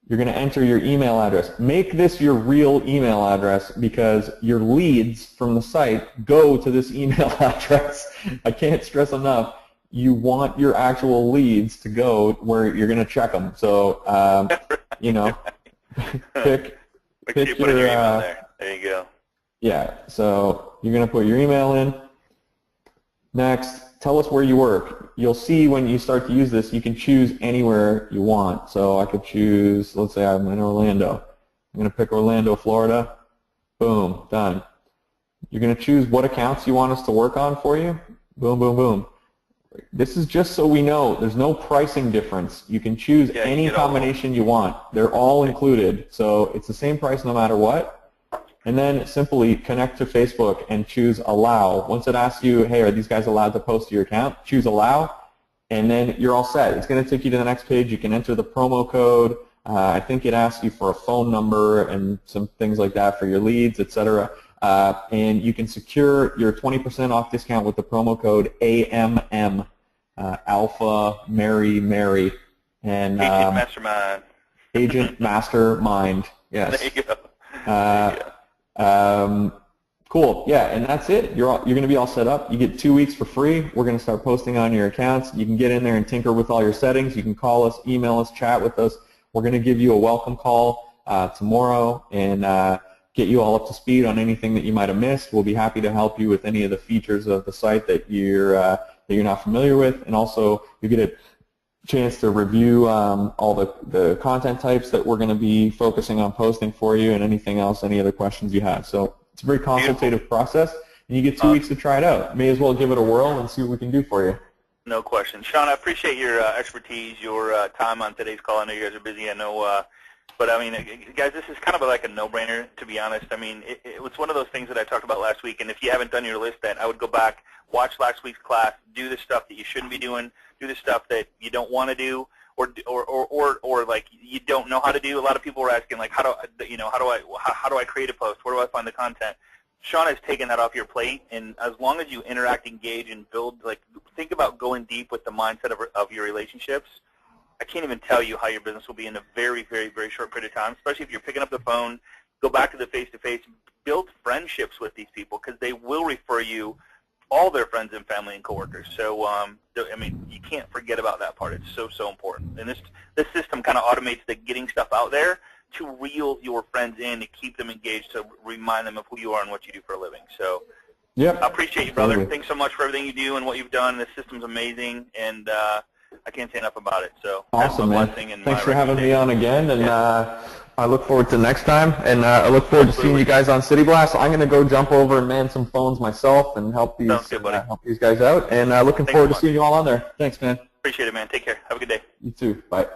You're going to enter your email address. Make this your real email address because your leads from the site go to this email address. I can't stress enough. You want your actual leads to go where you're going to check them. So, you know, pick your email there. There you go. Yeah, so you're going to put your email in. Next, tell us where you work. You'll see when you start to use this, you can choose anywhere you want. So I could choose, let's say I'm in Orlando. I'm going to pick Orlando, Florida. Boom, done. You're going to choose what accounts you want us to work on for you. Boom, boom, boom. This is just so we know there's no pricing difference. You can choose any combination you want. They're all included. So it's the same price no matter what. And then simply connect to Facebook and choose Allow. Once it asks you, hey, are these guys allowed to post to your account? Choose Allow, and then you're all set. It's going to take you to the next page. You can enter the promo code. I think it asks you for a phone number and some things like that for your leads, etc. And you can secure your 20% off discount with the promo code AMM, Alpha Mary Mary, and Agent Mastermind. Agent Mastermind. Yes. There you go. Cool. Yeah, and that's it. You're going to be all set up. You get 2 weeks for free. We're going to start posting on your accounts. You can get in there and tinker with all your settings. You can call us, email us, chat with us. We're going to give you a welcome call tomorrow and get you all up to speed on anything that you might have missed. We'll be happy to help you with any of the features of the site that you're not familiar with, and also you get a chance to review all the content types that we're going to be focusing on posting for you, and anything else, any other questions you have. So it's a very consultative process, and you get 2 weeks to try it out. May as well give it a whirl and see what we can do for you. No question. Sean, I appreciate your expertise, your time on today's call. I know you guys are busy. I know, but I mean, guys, this is kind of like a no-brainer, to be honest. I mean, it was one of those things that I talked about last week, and if you haven't done your list yet, I would go back, watch last week's class, do the stuff that you shouldn't be doing, do the stuff that you don't want to do, or like you don't know how to do. A lot of people were asking, like, how do I create a post? Where do I find the content? Sean has taken that off your plate, and as long as you interact, engage, and build, like, think about going deep with the mindset of your relationships, I can't even tell you how your business will be in a very, very, very short period of time, especially if you're picking up the phone, go back to the face-to-face, build friendships with these people, because they will refer you all their friends and family and coworkers. So, I mean, you can't forget about that part. It's so, so important. And this system kind of automates the getting stuff out there to reel your friends in, to keep them engaged, to remind them of who you are and what you do for a living. So, I appreciate you, brother. Thanks so much for everything you do and what you've done. This system's amazing, and I can't say enough about it. So, awesome, man. Thanks for having me on again, and I look forward to next time, and I look forward to seeing you guys on City Blast. I'm going to go jump over and man some phones myself and help these guys out, and looking forward to seeing you all on there. Thanks, man. Appreciate it, man. Take care. Have a good day. You too. Bye.